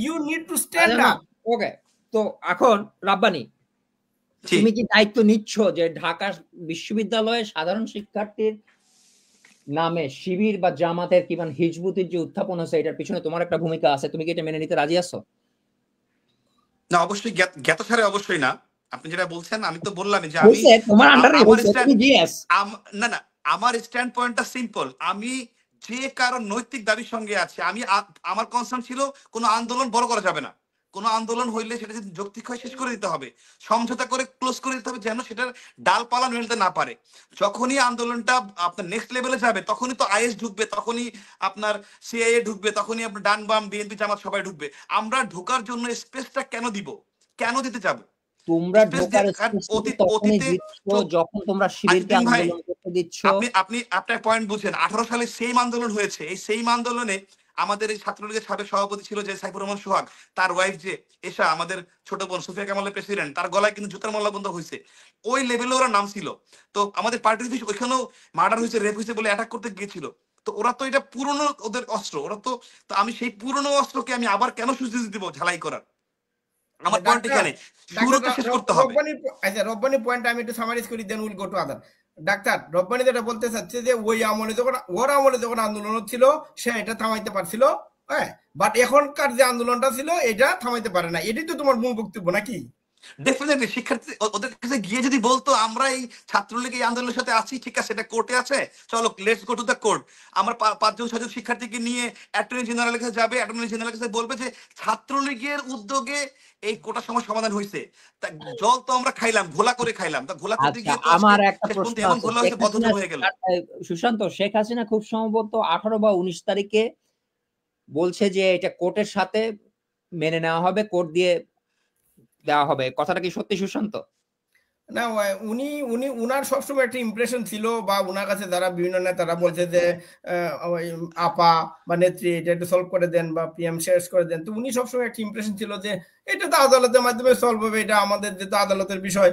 you need to stand up. ওকে, তো এখন রাব্বানি, তুমি কি দায়িত্ব নিচ্ছ যে ঢাকা বিশ্ববিদ্যালয়ের সাধারণ শিক্ষার্থীর নামে শিবির বা জামাতের কিংবা হিজবুতের যে উত্থাপন আছে এটার পিছনে তোমার একটা ভূমিকা আছে, তুমি কি এটা মেনে নিতে রাজি আছো? না, অবশ্যই জ্ঞাতসারে অবশ্যই না। আপনি যেটা বলছেন, আমি তো বললামই যে আমার স্ট্যান্ড পয়েন্টটা সিম্পল। আমি যে কারো নৈতিক দাবির সঙ্গে আছি, আমার কনসার্ন ছিল কোনো আন্দোলন বড় করা যাবে না, কোনো আন্দোলন হইলে সেটা যদি যৌক্তিক হয় শেষ করে দিতে হবে, সমঝোতা করে ক্লোজ করে দিতে হবে, যেন সেটার ডালপালা মেলতে না পারে। যখনই আন্দোলনটা আপনার নেক্সট লেভেলে যাবে তখনই তো আইএস ঢুকবে, তখনই আপনার সিআইএ ঢুকবে, তখনই আপনার ডান বাম বিএনপি জামাত সবাই ঢুকবে। আমরা ঢোকার জন্য স্পেসটা কেন দিব, কেন দিতে যাব? তোমরা ঢোকার অতীতে যখন তোমরা শিবিরকে আন্দোলন করতে দিচ্ছ, আপনি আপনার পয়েন্ট বুঝেন। 18 সালে সেম আন্দোলন হয়েছে। এই সেম আন্দোলনে আমাদের এই ছাত্রলীগের সাবেক সভাপতি ছিল যে সাইফুর রহমান সোহাগ, তার ওয়াইফ যে এশা, আমাদের ছোট বোন সুফিয়া কামালের প্রেসিডেন্ট, তার গলায় কিন্তু জুতার মালা বন্ধ হয়েছে। ওই লেভেলে ওরা নাম ছিল। তো আমাদের পার্টির ওইখানেও মার্ডার হয়েছে, রেপ হয়েছে বলে অ্যাটাক করতে গিয়েছিল। তো ওরা তো এটা পুরনো ওদের অস্ত্র, ওরা তো আমি সেই পুরনো অস্ত্রকে আমি আবার কেন সুযোগ দিব ঝালাই করার? আমার পয়েন্ট এখানে শুরুতে শেষ করতে হবে। আচ্ছা, রব্বানি পয়েন্ট আমি একটু সামারাইজ করি, then will go to other. Doctor, Rabbani যেটা বলতে চাচ্ছে যে ওই আমলে যখন ওর আমলে যখন আন্দোলন হচ্ছিল সে এটা থামাইতে পারছিল, হ্যাঁ, বাট এখনকার যে আন্দোলনটা ছিল এটা থামাইতে পারে না। এটাই তো তোমার মূল বক্তব্য নাকি? ডেফিনেটলি শিক্ষার্থী ওদের কাছে গিয়ে যদি বলতো আমরা এই ছাত্রলীগ এই আন্দোলনের সাথে আছি, ঠিক আছে, এটা কোর্টে আছে, চলো let's go to the court. আমার 5-6জন শিক্ষার্থীকে নিয়ে অ্যাটর্নি জেনারেলের কাছে যাবে, অ্যাটর্নি জেনারেলের কাছে বলবে যে ছাত্রলীগের উদ্যোগে এই কোটা সমস্যা সমাধান হয়েছে। তা জল তো আমরা খাইলাম, ঘোলা করে খাইলাম, তা ঘোলা করতে গিয়ে আমার একটা প্রশ্ন হয়ে গেল। সুশান্ত, শেখ হাসিনা খুব সম্ভবত 18 বা 19 তারিখে বলছে যে এটা কোর্টের সাথে মেনে নেওয়া হবে, কোর্ট দিয়ে দেওয়া হবে, কথাটা কি সত্যি সুশান্ত? না, উনার সবসময় একটা ইমপ্রেশন ছিল, বা উনার কাছে যারা বিভিন্ন নেতারা বলছে যে আপা বা নেত্রী এটা একটু সলভ করে দেন বা পিএম শেষ করে দেন, তো উনি সবসময় একটা ইমপ্রেশন ছিল যে এটা তো আদালতের মাধ্যমে সলভ হবে, এটা আমাদের যেহেতু আদালতের বিষয়,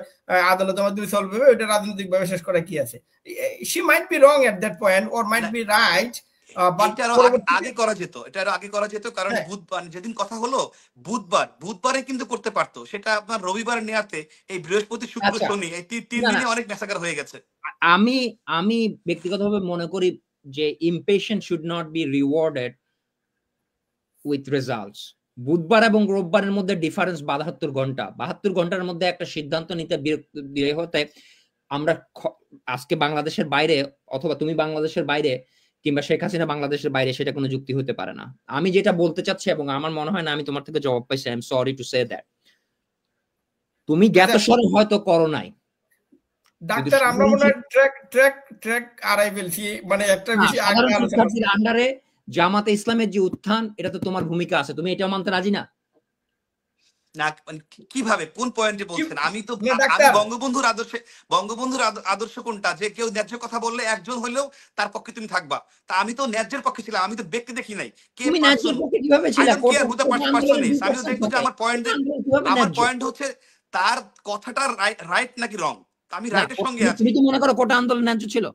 আদালতের মাধ্যমে সলভ হবে, এটা রাজনৈতিক ভাবে শেষ করা কি আছে। She might be wrong at that point or might be right. আগে করা যেত, এটা আরো আগে করা যেত, কারণ বুধবার যেদিন কথা হলো বুধবারে কিন্তু করতে পারতো, সেটা আপনার রবিবার নেয়াতে এই বৃহস্পতি শুক্র শনি এই 3 দিনে অনেক মেসাকার হয়ে গেছে। আমি ব্যক্তিগতভাবে মনে করি যে impatient should not be rewarded with results. বুধবার এবং রোববারের মধ্যে ডিফারেন্স 72 ঘন্টা। 72 ঘন্টার মধ্যে একটা সিদ্ধান্ত নিতে বিরক্ত হতে আমরা আজকে বাংলাদেশের বাইরে, অথবা তুমি বাংলাদেশের বাইরে কিংবা শেখ হাসিনা বাংলাদেশের বাইরে, সেটা কোনো যুক্তি হতে পারে না। আমি যেটা বলতে চাচ্ছি, এবং আমার মনে হয় না আমি তোমার থেকে জবাব পাইছি, I am sorry to say that, তুমি জ্ঞাতসারে হয়তো করো নাই। ডাক্তার, আমরা মনে হয় ট্র্যাক আড়াই ফেলছি, মানে একটা বেশি আন্ডারে জামাতে ইসলামের যে উত্থান, এটা তো তোমার ভূমিকা আছে, তুমি এটা মানতে রাজি না? না, কিভাবে, কোন পয়েন্টে বলছেন? আমি বঙ্গবন্ধুর আদর্শ কোনটা, যে কেউ ন্যায্য কথা বললে একজন হলেও তার পক্ষে তুমি থাকবা। তা আমি তো ন্যায্যের পক্ষে ছিলাম, আমি তো ব্যক্তি দেখি নাই। আমি তো দেখবো যে আমার পয়েন্ট হচ্ছে তার কথাটা রাইট নাকি রং। আমি রাইটের সঙ্গে আছি। তুমি তো মনে করো কোটা আন্দোলন ন্যায্য ছিল?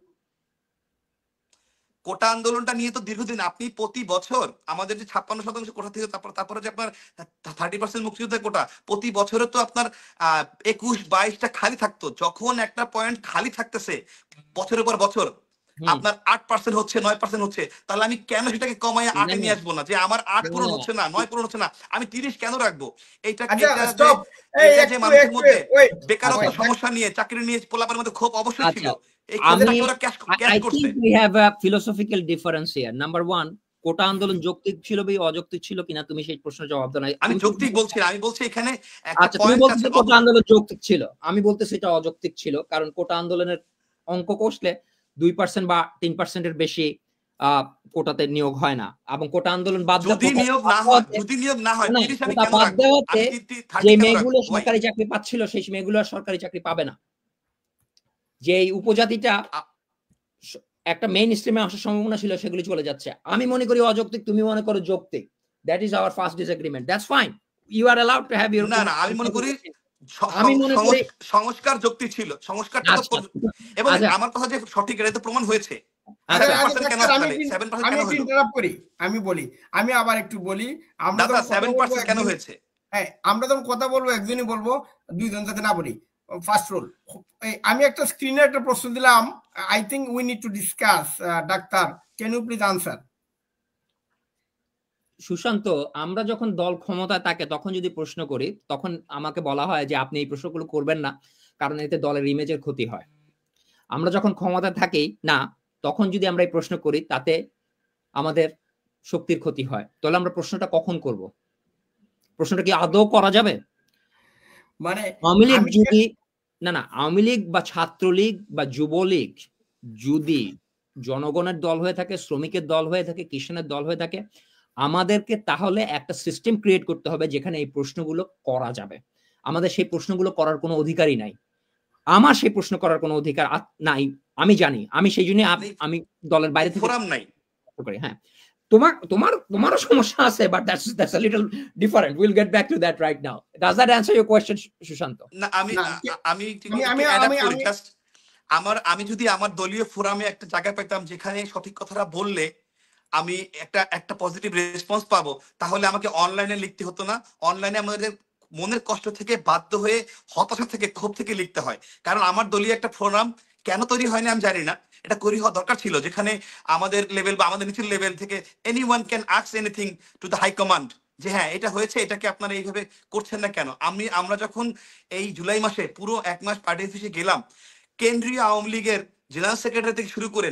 কোটা আন্দোলনটা নিয়ে তো দীর্ঘদিন আপনি প্রতি বছর আমাদের যে 56% কোটা থেকে, তারপরে যে আপনার 30% মুক্তিযুদ্ধের কোটা, প্রতি বছরে তো আপনার 21-22টা খালি থাকতো। যখন একটা পয়েন্ট খালি থাকতেছে বছরের পর বছর, আপনার 8% হচ্ছে, 9% হচ্ছে, তাহলে আমি কেন সেটাকে কমায় 8-এ নিয়ে আসবো না? যে আমার 8 পূরণ হচ্ছে না, 9 পূরণ হচ্ছে না, আমি 30 কেন রাখবো? এইটা যে মানুষের মধ্যে বেকারত্ব সমস্যা নিয়ে, চাকরি নিয়ে পোলাপানের মধ্যে ক্ষোভ অবশ্যই ছিল। কোটা আন্দোলন যৌক্তিক ছিল বা অযৌক্তিক ছিল কিনা তুমি সেই প্রশ্নের জবাব দাও না। আমি যৌক্তিক বলছি না, আমি বলছি এখানে কোটা আন্দোলন যৌক্তিক ছিল, আমি বলতে সেটা অযৌক্তিক ছিল, কারণ কোটা আন্দোলনের অঙ্ক কষলে 2% বা 3%-এর বেশি কোটাতে নিয়োগ হয় না, এবং কোটা আন্দোলন বাদ যদি নিয়োগ না হয় যে মেয়েগুলো সরকারি চাকরি পাচ্ছিল সেই মেয়েগুলো আর সরকারি চাকরি পাবে না। যে উপজাতিটা একটা মেইন স্ট্রিমে আসার সম্ভাবনা ছিল সেগুলি চলে যাচ্ছে। আমি মনে করি অযৌক্তিক, তুমি মনে করো যৌক্তিক। That is our first disagreement, that's fine, you are allowed to have your. না না, আমি মনে করি আমি মনে করি সংস্কার যুক্তি ছিল, সংস্কারটা তো, এবং আমার কথা যে সঠিক এটা তো প্রমাণ হয়েছে। আমি একটু ইন্টারাপ্ট করি, আমি বলি, আমি আবার একটু বলি, আমরা তো 7% কেন হয়েছে? হ্যাঁ, আমরা যখন কথা বলবো একজনই বলবো, দুইজন যাতে না বলি। ফার্স্ট রুল, আমি একটা স্ক্রিনে একটা প্রশ্ন দিলাম, I think we need to discuss. Doctor, can you please answer? Sushanta, আমরা যখন দল ক্ষমতায় থাকে তখন যদি প্রশ্ন করি, তখন আমাকে বলা হয় যে আপনি এই প্রশ্নগুলো করবেন না, কারণ এতে দলের ইমেজের ক্ষতি হয়। আমরা যখন ক্ষমতায় থাকি না, তখন যদি আমরা এই প্রশ্ন করি তাতে আমাদের শক্তির ক্ষতি হয়। তাহলে আমরা প্রশ্নটা কখন করব? প্রশ্নটা কি আদৌ করা যাবে? মানে আওয়ামী লীগ যদি আওয়ামী লীগ বা ছাত্রলীগ বা যুবলীগ যদি জনগণের দল হয়ে থাকে, শ্রমিকের দল হয়ে থাকে, কিষাণের দল হয়ে থাকে, আমাদেরকে তাহলে একটা সিস্টেম ক্রিয়েট করতে হবে যেখানে এই প্রশ্নগুলো করা যাবে। আমাদের সেই প্রশ্নগুলো করার কোনো অধিকারই নাই। আমার সেই প্রশ্ন করার কোনো অধিকার নাই, আমি জানি। আমি সেই জন্য আমি দলের বাইরে থেকে ফোরাম নাই। হ্যাঁ, তোমারও সমস্যা আছে, but that's a little different. Will get back to that right now. Does that answer your question, Sushanta? না, আমি যদি আমার দলীয় ফোরামে একটা জায়গা পেতাম যেখানে সঠিক কথাটা বললে আমি একটা পজিটিভ রেসপন্স পাবো, তাহলে আমাকে অনলাইনে লিখতে হতো না। অনলাইনে আমাদের মনের কষ্ট থেকে, বাধ্য হয়ে, হতাশা থেকে, ক্ষোভ থেকে লিখতে হয়। কারণ আমার দলীয় একটা ফোরাম কেন তৈরি হয়নি আমি জানি না, এটা তৈরি হওয়া দরকার ছিল, যেখানে আমাদের লেভেল বা আমাদের নিচের লেভেল থেকে anyone can ask anything to the high command, যে হ্যাঁ এটা হয়েছে, এটাকে আপনারা এইভাবে করছেন না কেন। আমরা যখন এই জুলাই মাসে পুরো 1 মাস পার্টি অফিসে গেলাম, কেন্দ্রীয় আওয়ামী লীগের জেনারেল সেক্রেটারি থেকে শুরু করে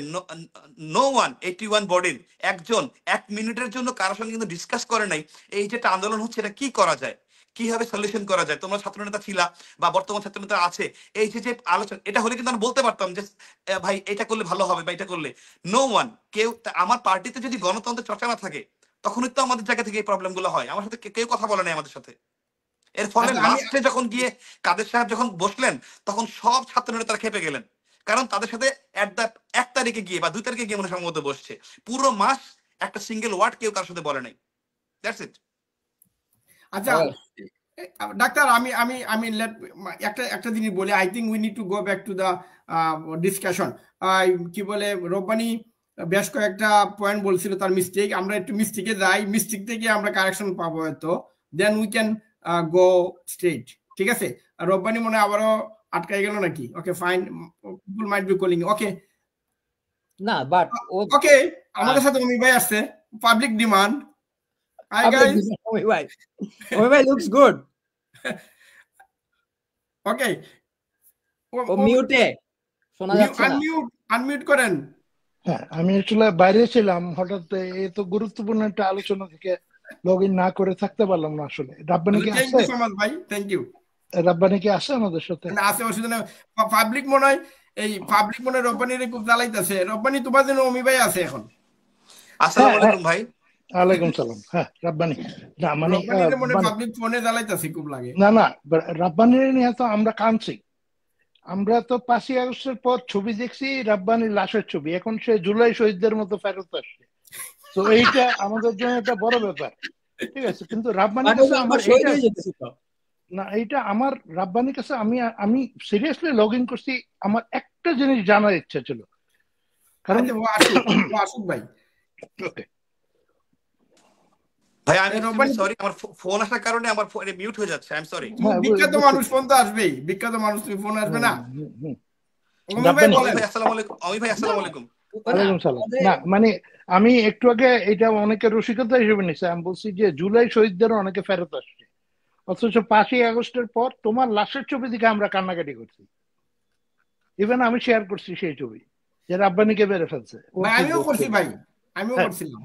নো ওয়ান 81 বডির একজন 1 মিনিটের জন্য কারোর সঙ্গে কিন্তু ডিসকাস করে নাই এই যেটা আন্দোলন হচ্ছে এটা কি করা যায়, কিভাবে সলিউশন করা যায়। তোমরা ছাত্র নেতা ছিলা বা বর্তমান ছাত্র নেতা আছে, এই যে আলোচনা, এটা হলে কিন্তু আমরা বলতে পারতাম যে ভাই এটা করলে ভালো হবে বা এটা করলে। নো ওয়ান, কেউ, আমার পার্টিতে যদি গণতন্ত্রের চর্চা না থাকে তখনই তো আমাদের জায়গা থেকে এই প্রবলেম গুলো হয়। আমার সাথে কেউ কথা বলে নাই আমাদের সাথে। এর ফলে লাস্টে যখন গিয়ে কাদের সাহেব যখন বসলেন, তখন সব ছাত্র নেতারা খেপে গেলেন, কারণ তাদের সাথে 1 তারিখে গিয়ে বা 2 তারিখে গিয়ে মনে সম্ভবত বসছে, পুরো মাস একটা সিঙ্গেল ওয়ার্ড কেউ কারোর সাথে বলে নাই। That's it. আচ্ছা ডাক্তার, আমি একটা জিনিস বলি, I think we need to go back to the discussion. কি বলে, রব্বানি বেশ কয়েকটা পয়েন্ট বলছিল তার মিস্টেক, আমরা একটু মিস্টেকে যাই, মিস্টেক থেকে আমরা কারেকশন পাবো হয়তো, then we can go straight. ঠিক আছে, রব্বানি মনে আবারও আটকাই গেল নাকি? Okay fine, people might be calling. Okay না, বাট ওকে, আমাদের সাথে অমি ভাই আসছে, public demand. Hi guys. Omi bhai looks good. Okay. Mute. শোনা যাচ্ছে না। আনমিউট করেন। হ্যাঁ, আমি আসলে বাইরে ছিলাম, হঠাৎ এত গুরুত্বপূর্ণ একটা আলোচনা থেকে লগ ইন না করে থাকতে পারলাম না আসলে। রাব্বানি কি আছে? থ্যাংক ইউ সো মাচ ভাই, থ্যাংক ইউ। রাব্বানি কি আছে আমাদের সাথে? না, আছে, অসুবিধা নেই। পাবলিক মনে হয় রব্বানির খুব জ্বালাইতেছে। রব্বানি, তোমার জন্য অমি ভাই আছে এখন। আসসালামু আলাইকুম ভাই। ওয়ালাইকুম সালাম। হ্যাঁ রাব্বানি, না মানে পাবলিক ফোনে জ্বালাইতেছে খুব লাগে। না রাব্বানির নিয়ে তো আমরা কাঁদছি। আমরা তো 5ই আগস্টের পর ছবি দেখছি, রাব্বানির লাশের ছবি, এখন সে জুলাই শহীদদের মতো ফেরত আসছে। তো এইটা আমাদের জন্য একটা বড় ব্যাপার, ঠিক আছে। কিন্তু রাব্বানির কাছে আমার এইটা আমার রাব্বানির কাছে আমি সিরিয়াসলি লগ ইন করছি, আমার একটা জিনিস জানার ইচ্ছা ছিল, কারণ আসুক ভাই। ওকে ভাই, আমি সরি, আমার ফোন আসার কারণে আমার ফোন মিউট হয়ে যাচ্ছে। I am sorry. বিখ্যাত মানুষ, ফোন তো আসবেই, বিখ্যাত মানুষ, তুমি ফোন আসবে না? আসসালামু আলাইকুম অমি ভাই। আসসালামু আলাইকুম। ওয়ালাইকুম সালাম। না মানে আমি একটু আগে এটা অনেকের রসিকতা হিসেবে নিচ্ছি, আমি বলছি যে জুলাই শহীদদেরও অনেকে ফেরত আসছে, অথচ 5ই আগস্টের পর তোমার লাশের ছবি দিকে আমরা কান্নাকাটি করছি। ইভেন আমি শেয়ার করছি সেই ছবি যে রাব্বানিকে মেরে ফেলছে। আমিও করছি ভাই, আমিও করছিলাম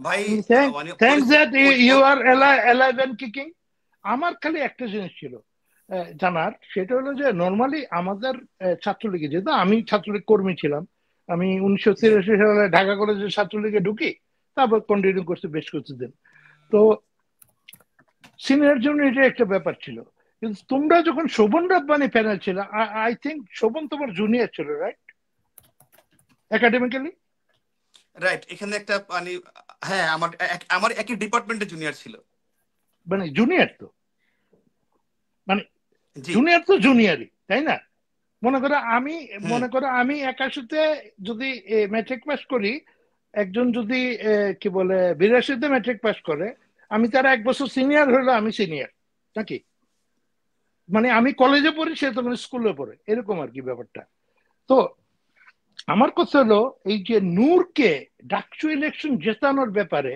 ভাই। Thanks that you are alive and kicking. আমার খালি একটা জিনিস ছিল জানার, সেটা হলো যে নর্মালি আমাদের ছাত্রলীগে, যেহেতু আমি ছাত্রলীগ কর্মী ছিলাম, আমি 1983 সালে ঢাকা কলেজের ছাত্রলীগে ঢুকি, তারপর কন্টিনিউ করছি বেশ কিছুদিন। তো সিনিয়র জন্য এটা একটা ব্যাপার ছিল। কিন্তু তোমরা যখন শোভন রাব্বানি প্যানেল ছিল, আই থিঙ্ক শোভন তোমার জুনিয়র ছিল, রাইট? একাডেমিক্যালি? রাইট, এখানে একটা মানে হ্যাঁ আমার একই ডিপার্টমেন্টে জুনিয়র ছিল। মানে জুনিয়র তো, মানে জি। জুনিয়র তো জুনিয়রই, তাই না? মনে করো হুম। আমি 81-তে যদি ম্যাট্রিক পাস করি, একজন যদি কি বলে 82-তে ম্যাট্রিক পাস করে, আমি তার 1 বছর সিনিয়র হইলো, আমি সিনিয়র নাকি? মানে আমি কলেজে পড়ি, সে তখন স্কুলে পড়ে, এরকম আর কি ব্যাপারটা। তো আমার কথা হলো, এই যে নূরকে ডাকসু ইলেকশন জেতানোর ব্যাপারে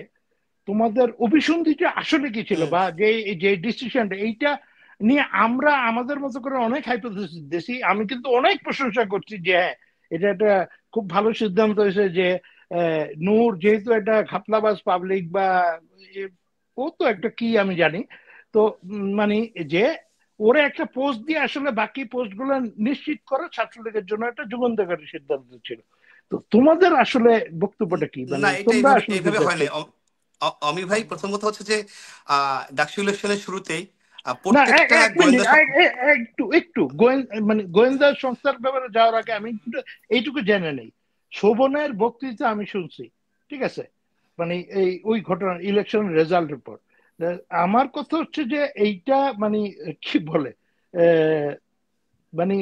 তোমাদের অভিসন্ধিটা আসলে কি ছিল, হুম। বা যে যে ডিসিশনটা এইটা নিয়ে আমরা আমাদের মতো করে অনেক হাইপোথেসিস দিয়েছি। আমি কিন্তু অনেক প্রশংসা করছি যে হ্যাঁ, এটা একটা খুব ভালো সিদ্ধান্ত হয়েছে যে নূর যেহেতু একটা ঘাপলাবাজ পাবলিক, বা ও তো একটা কি আমি জানি, তো মানে যে ওরা একটা পোস্ট দিয়ে আসলে বাকি পোস্ট গুলো নিশ্চিত করা ছাত্রলীগের জন্য একটা যুগান্তকারী সিদ্ধান্ত ছিল। তো তোমাদের আসলে বক্তব্যটা কি, মানে না, এটা তোমরা এইভাবে আসলে কি এইভাবে হয় দেখছো? নাই। অমি ভাই, প্রথম কথা হচ্ছে যে ডাকসু ইলেকশনের শুরুতেই না, প্রত্যেকটা এক মিনিট, গোয়েন্দা একটু একটু মানে গোয়েন্দা সংস্থার ব্যাপারে যাওয়ার আগে আমি একটু এইটুকু জেনে নেই। শোভনের বক্তৃতা আমি শুনছি, ঠিক আছে, মানে এই ওই ঘটনা ইলেকশন রেজাল্টের পর। আমার কথা হচ্ছে যে এইটা মানে কি বলে, আহ, মানে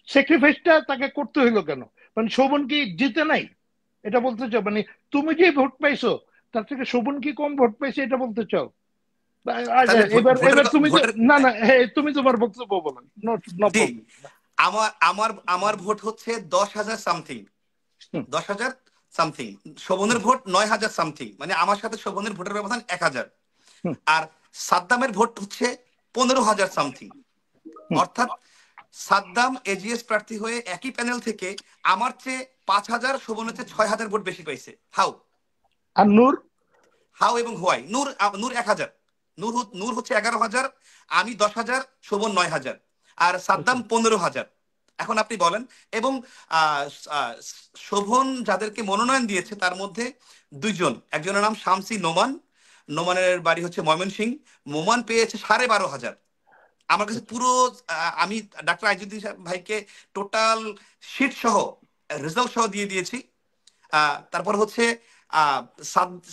স্যাক্রিফাইসটা তাকে করতে হইলো কেন? মানে শোভন কি জিতে নাই এটা বলতে চাও? মানে তুমি যে ভোট পাইছো তার থেকে শোভন কি কম ভোট পাইছে এটা বলতে চাও? আচ্ছা, তাহলে এবার ভোটের এবার তুমি তো, ভোটের না না, হ্যাঁ, তুমি তোমার বক্তব্য বলো, নো নো জি, প্রবলেম। আমার আমার আমার ভোট হচ্ছে 10,000 সামথিং, হুম 10,000 সামথিং। শোভনের হুম ভোট 9,000 সামথিং, মানে আমার সাথে শোভনের ভোটের ব্যবধান 1,000। হুম আর সাদ্দামের ভোট হচ্ছে 15,000 সামথিং। হুম। অর্থাৎ সাদ্দাম এজিএস প্রার্থী হয়ে একই প্যানেল থেকে আমার চেয়ে 5,000, শোভনের চেয়ে 6,000 ভোট বেশি পাইছে। হাউ? আর নূর? হাউ এবং হোয়াই? নূর 1,000, নূর হচ্ছে 11,000, আমি 10,000, শোভন 9,000, আর আচ্ছা। সাদ্দাম 15,000। এখন আপনি বলেন। এবং আহ, আহ, শোভন যাদেরকে মনোনয়ন দিয়েছে তার মধ্যে দুইজন, একজনের নাম শামসি নোমান, নোমানের বাড়ি হচ্ছে ময়মনসিংহ। নোমান পেয়েছে 12,500। আমার কাছে আচ্ছা। পুরো আমি ডাক্তার আইজুদ্দিন ভাইকে টোটাল শিট সহ, রেজাল্ট সহ দিয়ে দিয়েছি। তারপর হচ্ছে আহ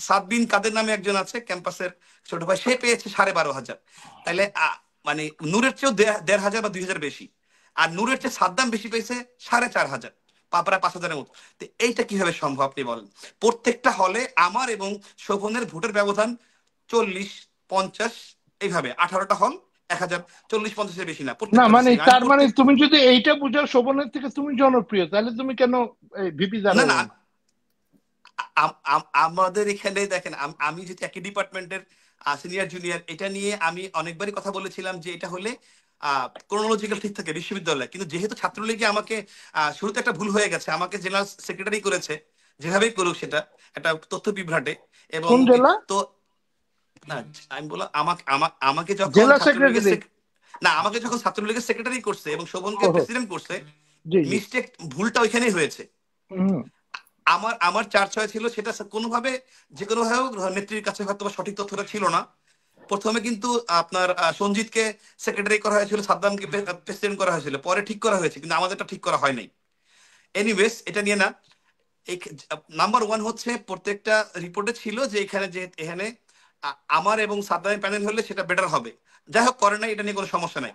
সাদবিন কাদের নামে একজন আছে ক্যাম্পাসের ছোট ভাই, সে পেয়েছে 12,500। তাইলে মানে নূরের চেয়েও 1,500 বা 2,000 বেশি। আর নূরের চেয়ে সাদ্দাম বেশি পেয়েছে 4,500, প্রায় 5,000-এর মতো। তো এইটা কিভাবে সম্ভব আপনি বলেন? প্রত্যেকটা হলে আমার এবং শোভনের ভোটের ব্যবধান 40-50, এইভাবে 18টা হল, 1,000, 40-50-এর বেশি না না প্রত্যেকটা মানে সিট। আমি তার মানে প্রত্যেক তুমি যদি এইটা বুঝাও শোভনের থেকে তুমি জনপ্রিয়, তাহলে তুমি কেন ভিপি না দাঁড়ালে না, না? আমাদের এখানে দেখেন, আমি যেহেতু একই ডিপার্টমেন্টের সিনিয়র জুনিয়র, এটা নিয়ে আমি অনেকবারই কথা বলেছিলাম যে এটা হলে ক্রোনোলজিক্যাল ঠিক থাকে বিশ্ববিদ্যালয়ে। কিন্তু যেহেতু ছাত্রলীগে আমাকে শুরুতে একটা ভুল হয়ে গেছে, আমাকে জেনারেল সেক্রেটারি করেছে, যেভাবেই করুক সেটা একটা তথ্য বিভ্রাটে। এবং কোন জেলা? তো না, আমি বললাম আমাকে আমাকে যখন জেলা ছাত্রলীগের সেক্রেটারি? না, আমাকে যখন ছাত্রলীগের সেক্রেটারি করছে এবং শোভনকে ওহো, প্রেসিডেন্ট করছে, জি জি। মিস্টেক, ভুলটা ওইখানেই হয়েছে। হুম। আমার আমার চার ছয় ছিল, সেটা কোনোভাবে যে কোনো ভাবে নেত্রীর কাছে হয়তো বা সঠিক তথ্যটা ছিল না। প্রথমে কিন্তু আপনার সঞ্জিতকে সেক্রেটারি করা হয়েছিল, সাদ্দামকে প্রেসিডেন্ট করা হয়েছিল, পরে ঠিক করা হয়েছে, কিন্তু আমাদেরটা ঠিক করা হয় নাই। এনিওয়েজ, এটা নিয়ে না। নাম্বার ওয়ান হচ্ছে প্রত্যেকটা রিপোর্টে ছিল যে এখানে আমার এবং সাদ্দামের প্যানেল হলে সেটা বেটার হবে। যাই হোক, করে নাই, এটা নিয়ে কোনো সমস্যা নাই।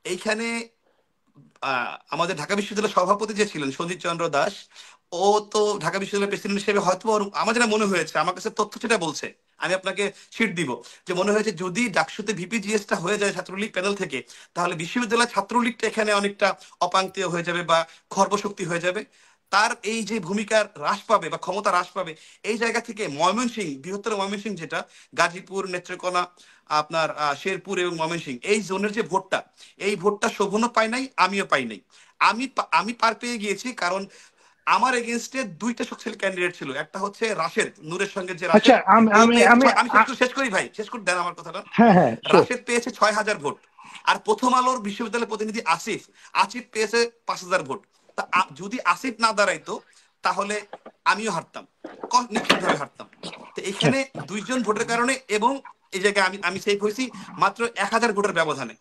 এইখানে আমাদের ঢাকা বিশ্ববিদ্যালয়ের সভাপতি যে ছিলেন সঞ্জিত চন্দ্র দাস, ও তো ঢাকা বিশ্ববিদ্যালয়ের প্রেসিডেন্ট হিসেবে হয়তো আমার যেটা মনে হয়েছে, আমার কাছে তথ্য সেটা বলছে, আমি আপনাকে শিট দিব, যে মনে হয়েছে যদি ডাকসুতে ভিপিজিএসটা হয়ে যায় ছাত্রলীগ প্যানেল থেকে, তাহলে বিশ্ববিদ্যালয় ছাত্রলীগটা এখানে অনেকটা অপাঙ্ক্তীয় হয়ে যাবে বা খর্বশক্তি হয়ে যাবে। তার এই যে ভূমিকার হ্রাস পাবে বা ক্ষমতা হ্রাস পাবে, এই জায়গা থেকে ময়মনসিংহ, বৃহত্তর ময়মনসিংহ যেটা গাজীপুর, নেত্রকোনা, আপনার শেরপুর এবং ময়মনসিংহ, এই জোনের যে ভোটটা, এই ভোটটা শোভনও পাই নাই, আমিও পাই নাই। আমি পার পেয়ে গিয়েছি, কারণ আমার এগেনস্টে দুইটা শক্তিশালী ক্যান্ডিডেট ছিল। একটা হচ্ছে রাশেদ, নূরের সঙ্গে যে আচ্ছা, রাশেদ, আমি ও আমি পেয়েছে আমি আমি শেষ করি ভাই, শেষ করে দেন আমার কথাটা। হ্যাঁ হ্যাঁ, sure. রাশেদ পেয়েছে 6,000 ভোট। আর প্রথম আলোর বিশ্ববিদ্যালয়ের প্রতিনিধি আসিফ, আসিফ পেয়েছে 5,000 ভোট। তা যদি আসিফ না দাঁড়াইতো, তাহলে আমিও হারতাম, নিশ্চিতভাবে হারতাম। তো আচ্ছা। এখানে দুইজন ভোটের কারণে এবং এই জায়গায় আমি সেভ হয়েছি মাত্র 1000 ভোটের ব্যবধানে।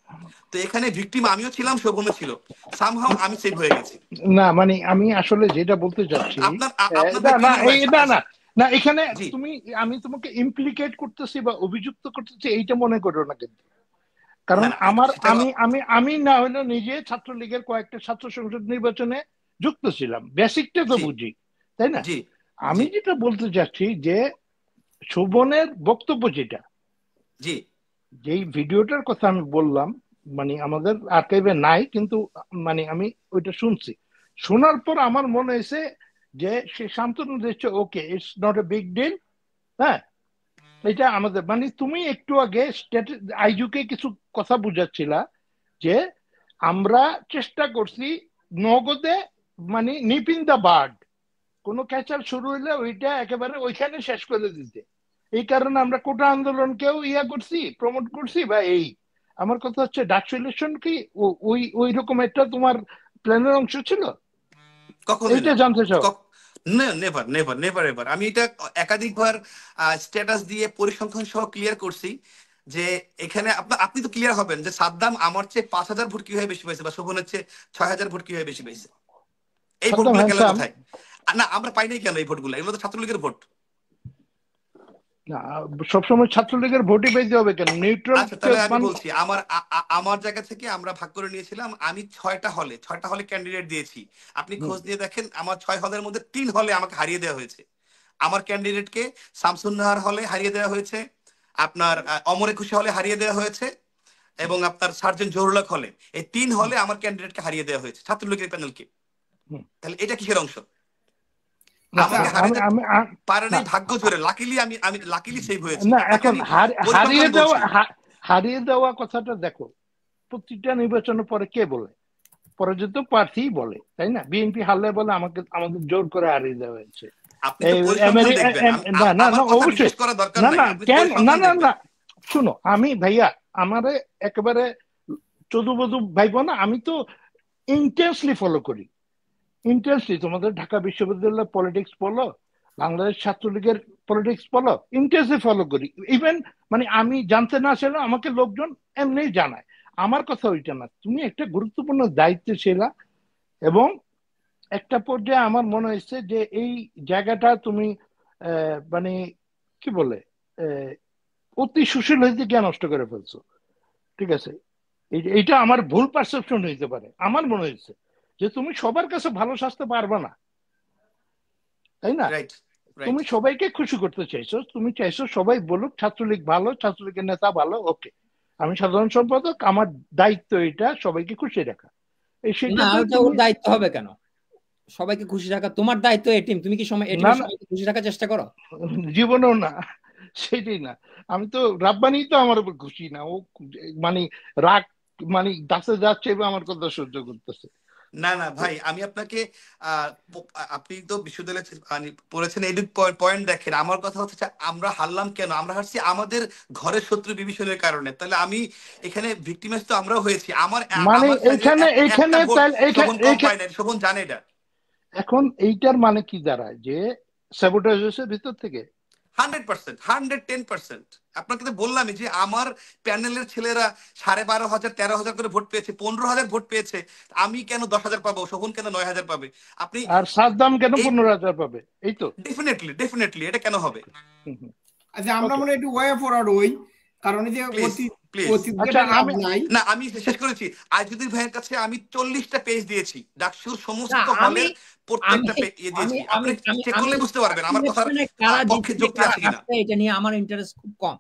তো এখানে ভিকটিম আমিও ছিলাম, শোভনও ছিল, সামহাও আমি সেভ হয়ে গেছি। না মানে আমি আসলে যেটা বলতে চাচ্ছি, আপনার না ভাই না কি মনে হয়? না না না এখানে জি তুমি, আমি তোমাকে ইমপ্লিকেট করতেছি বা অভিযুক্ত করতেছি এইটা মনে করো না কিন্তু। কারণ না না আমার সেটা আমি না হলে নিজে ছাত্রলীগের কয়েকটা ছাত্র সংসদ নির্বাচনে যুক্ত ছিলাম, বেসিকটা তো জি বুঝি, তাই না? জি আমি জি যেটা বলতে চাচ্ছি যে শোভনের বক্তব্য যেটা, জি যেই ভিডিওটার কথা আমি বললাম, মানে আমাদের আর্কাইভে নাই কিন্তু মানে আমি ওইটা শুনছি, শোনার পর আমার মনে হয়েছে যে সে সান্ত্বনা দিচ্ছে, okay it's not a big deal. হ্যাঁ, এটা আমাদের মানে তুমি একটু আগে আইজুকে কিছু কথা বুঝাচ্ছিলা যে আমরা চেষ্টা করছি নগদে মানে নিপিন দা বার্ড, কোনো ক্যাচার শুরু হইলে ওইটা একেবারে ওইখানে শেষ করে দিতে। এই কারণে আমরা কোটা আন্দোলনকেও ইয়া করছি, প্রমোট করছি বা এই। আমার কথা হচ্ছে ডাকসু ইলেকশন কি ওই ওই রকম একটা তোমার প্ল্যানের অংশ ছিল? কখনোই এইটা না। জানতে চাও? Never never never ever. আমি এটা একাধিকবার স্ট্যাটাস দিয়ে পরিসংখ্যান সহ ক্লিয়ার করছি যে এখানে আপনি তো ক্লিয়ার হবেন যে সাদ্দাম আমার চেয়ে 5000 ভোট কিভাবে বেশি পাইছে বা শোভনের চেয়ে 6000 ভোট কিভাবে বেশি পাইছে। এই সাদ্দাম ভোটগুলো গেল হ্যান্ডসাম। কোথায়? না আমরা পাই নাই কেন এই ভোটগুলো? এগুলো তো ছাত্রলীগের ভোট। না, সবসময় ছাত্রলীগের ভোটই পেতে হবে কেন? নিউট্রাল আচ্ছা তাহলে আমি বলছি আমার জায়গা থেকে আমরা ভাগ করে নিয়েছিলাম। আমি 6টা হলে ক্যান্ডিডেট দিয়েছি। আপনি খোঁজ নিয়ে দেখেন আমার 6 হলের মধ্যে 3 হলে আমাকে হারিয়ে দেওয়া হয়েছে। আমার ক্যান্ডিডেটকে শামসুন্নাহার হলে হারিয়ে দেওয়া হয়েছে, আপনার অমর একুশে হলে হারিয়ে দেওয়া হয়েছে, এবং আপনার সার্জেন্ট জহুরুল হক হলে, এই 3 হলে আমার ক্যান্ডিডেটকে হারিয়ে দেওয়া হয়েছে ছাত্রলীগের প্যানেলকে। তাহলে এটা কিসের অংশ? আমাকে হারাতে পারে নাই ভাগ্য জোরে। লাকিলি সেভ হয়েছি। না, আপনাকে এখন আমি হারিয়ে পরিসংখ্যান দেওয়া বলছি। হারিয়ে দেওয়া কথাটা দেখো, প্রতিটা নির্বাচনের পরে কে বলে? পরাজিত প্রার্থী বলে, তাই না? বিএনপি হারলে বলে আমাদের জোর করে হারিয়ে দেওয়া হয়েছে। আপনি তো পরিসংখ্যান দেখবেন, না না আমার না, কথা অবশ্যই বিশ্বাস করার দরকার না নাই, না, আপনি কেন? না পরিসংখ্যান না দেখবেন। না, শুনো, আমি ভাইয়া আমারে একেবারে চদুবধু ভাইব না, আমি তো ইন্টেন্সলি ফলো করি, ইন্টেন্সলি। তোমাদের ঢাকা বিশ্ববিদ্যালয়ের পলিটিক্স বলো, বাংলাদেশ ছাত্রলীগের পলিটিক্স বলো, ইন্টেন্সলি ফলো করি। ইভেন মানে আমি জানতে না চাইলে আমাকে লোকজন এমনি জানায়। আমার কথা ওইটা না, তুমি একটা গুরুত্বপূর্ণ দায়িত্বে ছিলা এবং একটা পর্যায়ে আমার মনে হয়েছে যে এই জায়গাটা তুমি মানে কি বলে অতি সুশীল হইতে গিয়ে নষ্ট করে ফেলছো। ঠিক আছে, এইটা আমার ভুল পারসেপশন হইতে পারে। আমার মনে হয়েছে যে তুমি সবার কাছে ভালো সাজতে পারবে না, তাই না? Right right. তুমি সবাইকে খুশি করতে চাইছো, তুমি চাইছো সবাই বলুক ছাত্রলীগ ভালো, ছাত্রলীগের নেতা ভালো, ওকে। আমি সাধারণ সম্পাদক, আমার দায়িত্ব এটা সবাইকে খুশি রাখা। এই না, সেটাতে ওটা ওর দায়িত্ব হবে কেন? সবাইকে খুশি রাখা তোমার দায়িত্ব। এটিম, তুমি কি সময় না এটিমের না, সবাইকে খুশি রাখার চেষ্টা করো? জীবনেও না, সেটাই না। আমি তো রাব্বানি তো আমার উপর খুশি না, ও মানে রাগ, মানে দাসে যাচ্ছে এবং আমার কথা সহ্য করতেছে। না না ভাই, আমি আপনাকে আপনি তো বিশ্ববিদ্যালয়ে পড়েছেন, এই পয়েন্ট দেখেন। আমার কথা হচ্ছে আমরা হারলাম কেন? আমরা হারছি আমাদের ঘরের শত্রু বিভীষণের কারণে। তাহলে আমি এখানে ভিক্টিমাইজ তো আমরাও হয়েছি। মানে আমার সাইডে এখানে একটা ভোট শোভন কম এখানে পায় না, শোভন জানে এটা। এখন এইটার মানে কি দাঁড়ায়? যে স্যাবোটাজ হয়েছে ভিতর থেকে? 100%, 110%। আপনাকে তো বললামই যে আমার প্যানেলের ছেলেরা 12,500 13,000 করে ভোট পেয়েছে, 15,000 ভোট পেয়েছে। আমি কেন 10,000 পাবো? শোভন কেন 9,000 পাবে? আপনি আর সাদ্দাম কেন এই 15,000 পাবে? এই তো ডেফিনেটলি এটা কেন হবে? আচ্ছা, আমরা ওকে, মনে একটু ওয়ে ফরওয়ার্ড হই, কারণ এই যে প্লিজ প্লিজ। অতীত আচ্ছা লাভ আমি নাই। না আমি শেষ করেছি। আইজুদ্দিন ভাইয়ের কাছে আমি 40টা পেজ দিয়েছি, ডাকসুর না, সমস্ত আমি হলের প্রত্যেকটা আমি ইয়ে আমি দিয়েছি। আমি আপনি আমি চেক আমি করলে বুঝতে পারবেন আমার কথার ইলেকশনে কারা পক্ষে জিতবে যুক্তি কারা আছে কিনা। হারবে এটা নিয়ে আমার ইন্টারেস্ট খুব কম।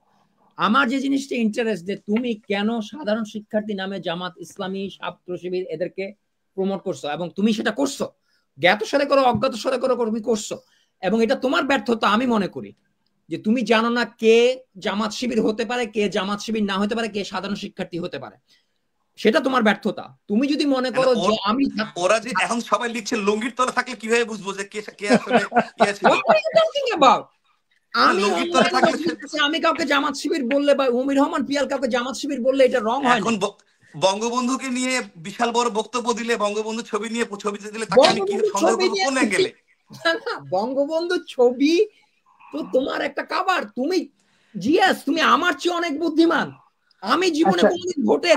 আমার যে জিনিসটা ইন্টারেস্ট, যে তুমি কেন সাধারণ শিক্ষার্থী নামে জামাত ইসলামী ছাত্র শিবির এদেরকে প্রমোট করছো, এবং তুমি সেটা করছো, জ্ঞাত সাথে করো অজ্ঞাত সাথে করো, তুমি করছো, এবং এটা তোমার ব্যর্থতা। আমি মনে করি যে তুমি জানো না কে জামাত শিবির হতে পারে, কে জামাত শিবির না হতে পারে, কে সাধারণ শিক্ষার্থী হতে পারে, সেটা তোমার ব্যর্থতা। তুমি যদি মনে করো যে আমি ওরা যে এখন সবাই লিখছে লুঙ্গির তলা থাকলে কিভাবে বুঝবো যে কে আসলে ইয়ে ছিল? আমি কাউকে জামাত শিবির বললে বা উমির রহমান পিয়াল কাউকে জামাত শিবির বললে এটা রং হয় না। এখন বঙ্গবন্ধুকে নিয়ে বিশাল বড় বক্তব্য দিলে, বঙ্গবন্ধু ছবি নিয়ে ছবি দিলে তাকে আমি কি সন্দেহ করব কোন অ্যাঙ্গেলে? বঙ্গবন্ধু ছবি তো তোমার একটা কাভার। তুমি জিয়াস তুমি আমার চেয়ে অনেক বুদ্ধিমান। আমি জীবনে আচ্ছা, কোনোদিন ভোটে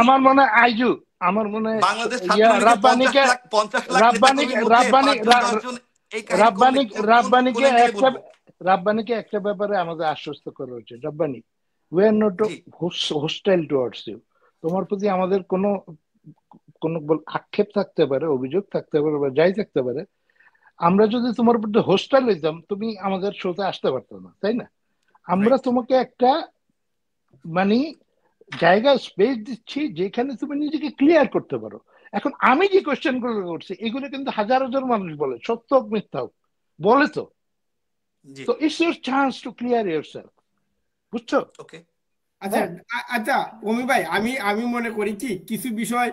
আমার মনে হয় আইজু, আমার মনে হয় বাংলাদেশ ইয়া ছাত্রলীগের রাব্বানিকে 50 লাখ নেতাকর্মীর মধ্যে রাব্বানি 5 জন 10 জন এই কাহিনী করলে রাব্বানিকে কোন অ্যাঙ্গেলে একটা বলবো? একটা ব্যাপারে আমাদের আশ্বস্ত করা উচিত। রাব্বানি, উই আর নট জি হোস্টাইল টুয়ার্ডস ইউ। তোমার প্রতি আমাদের কোনো আক্ষেপ থাকতে পারে, অভিযোগ থাকতে পারে, বা যাই থাকতে পারে, আমরা যদি তোমার প্রতি হোস্টাইল হইতাম তুমি আমাদের শোতে আসতে পারতো না, তাই না? আমরা রাইট। তোমাকে একটা মানে জায়গা স্পেস দিচ্ছি যেখানে তুমি নিজেকে ক্লিয়ার করতে পারো। এখন আমি যে কোয়েশ্চেন গুলো করছি এগুলো কিন্তু হাজার হাজার মানুষ বলে, সত্য হোক মিথ্যা হোক বলে। জি তো it's your chance to clear yourself, বুঝছো? ওকে। আচ্ছা আচ্ছা অমি ভাই, আমি আমি মনে করি কি কিছু বিষয়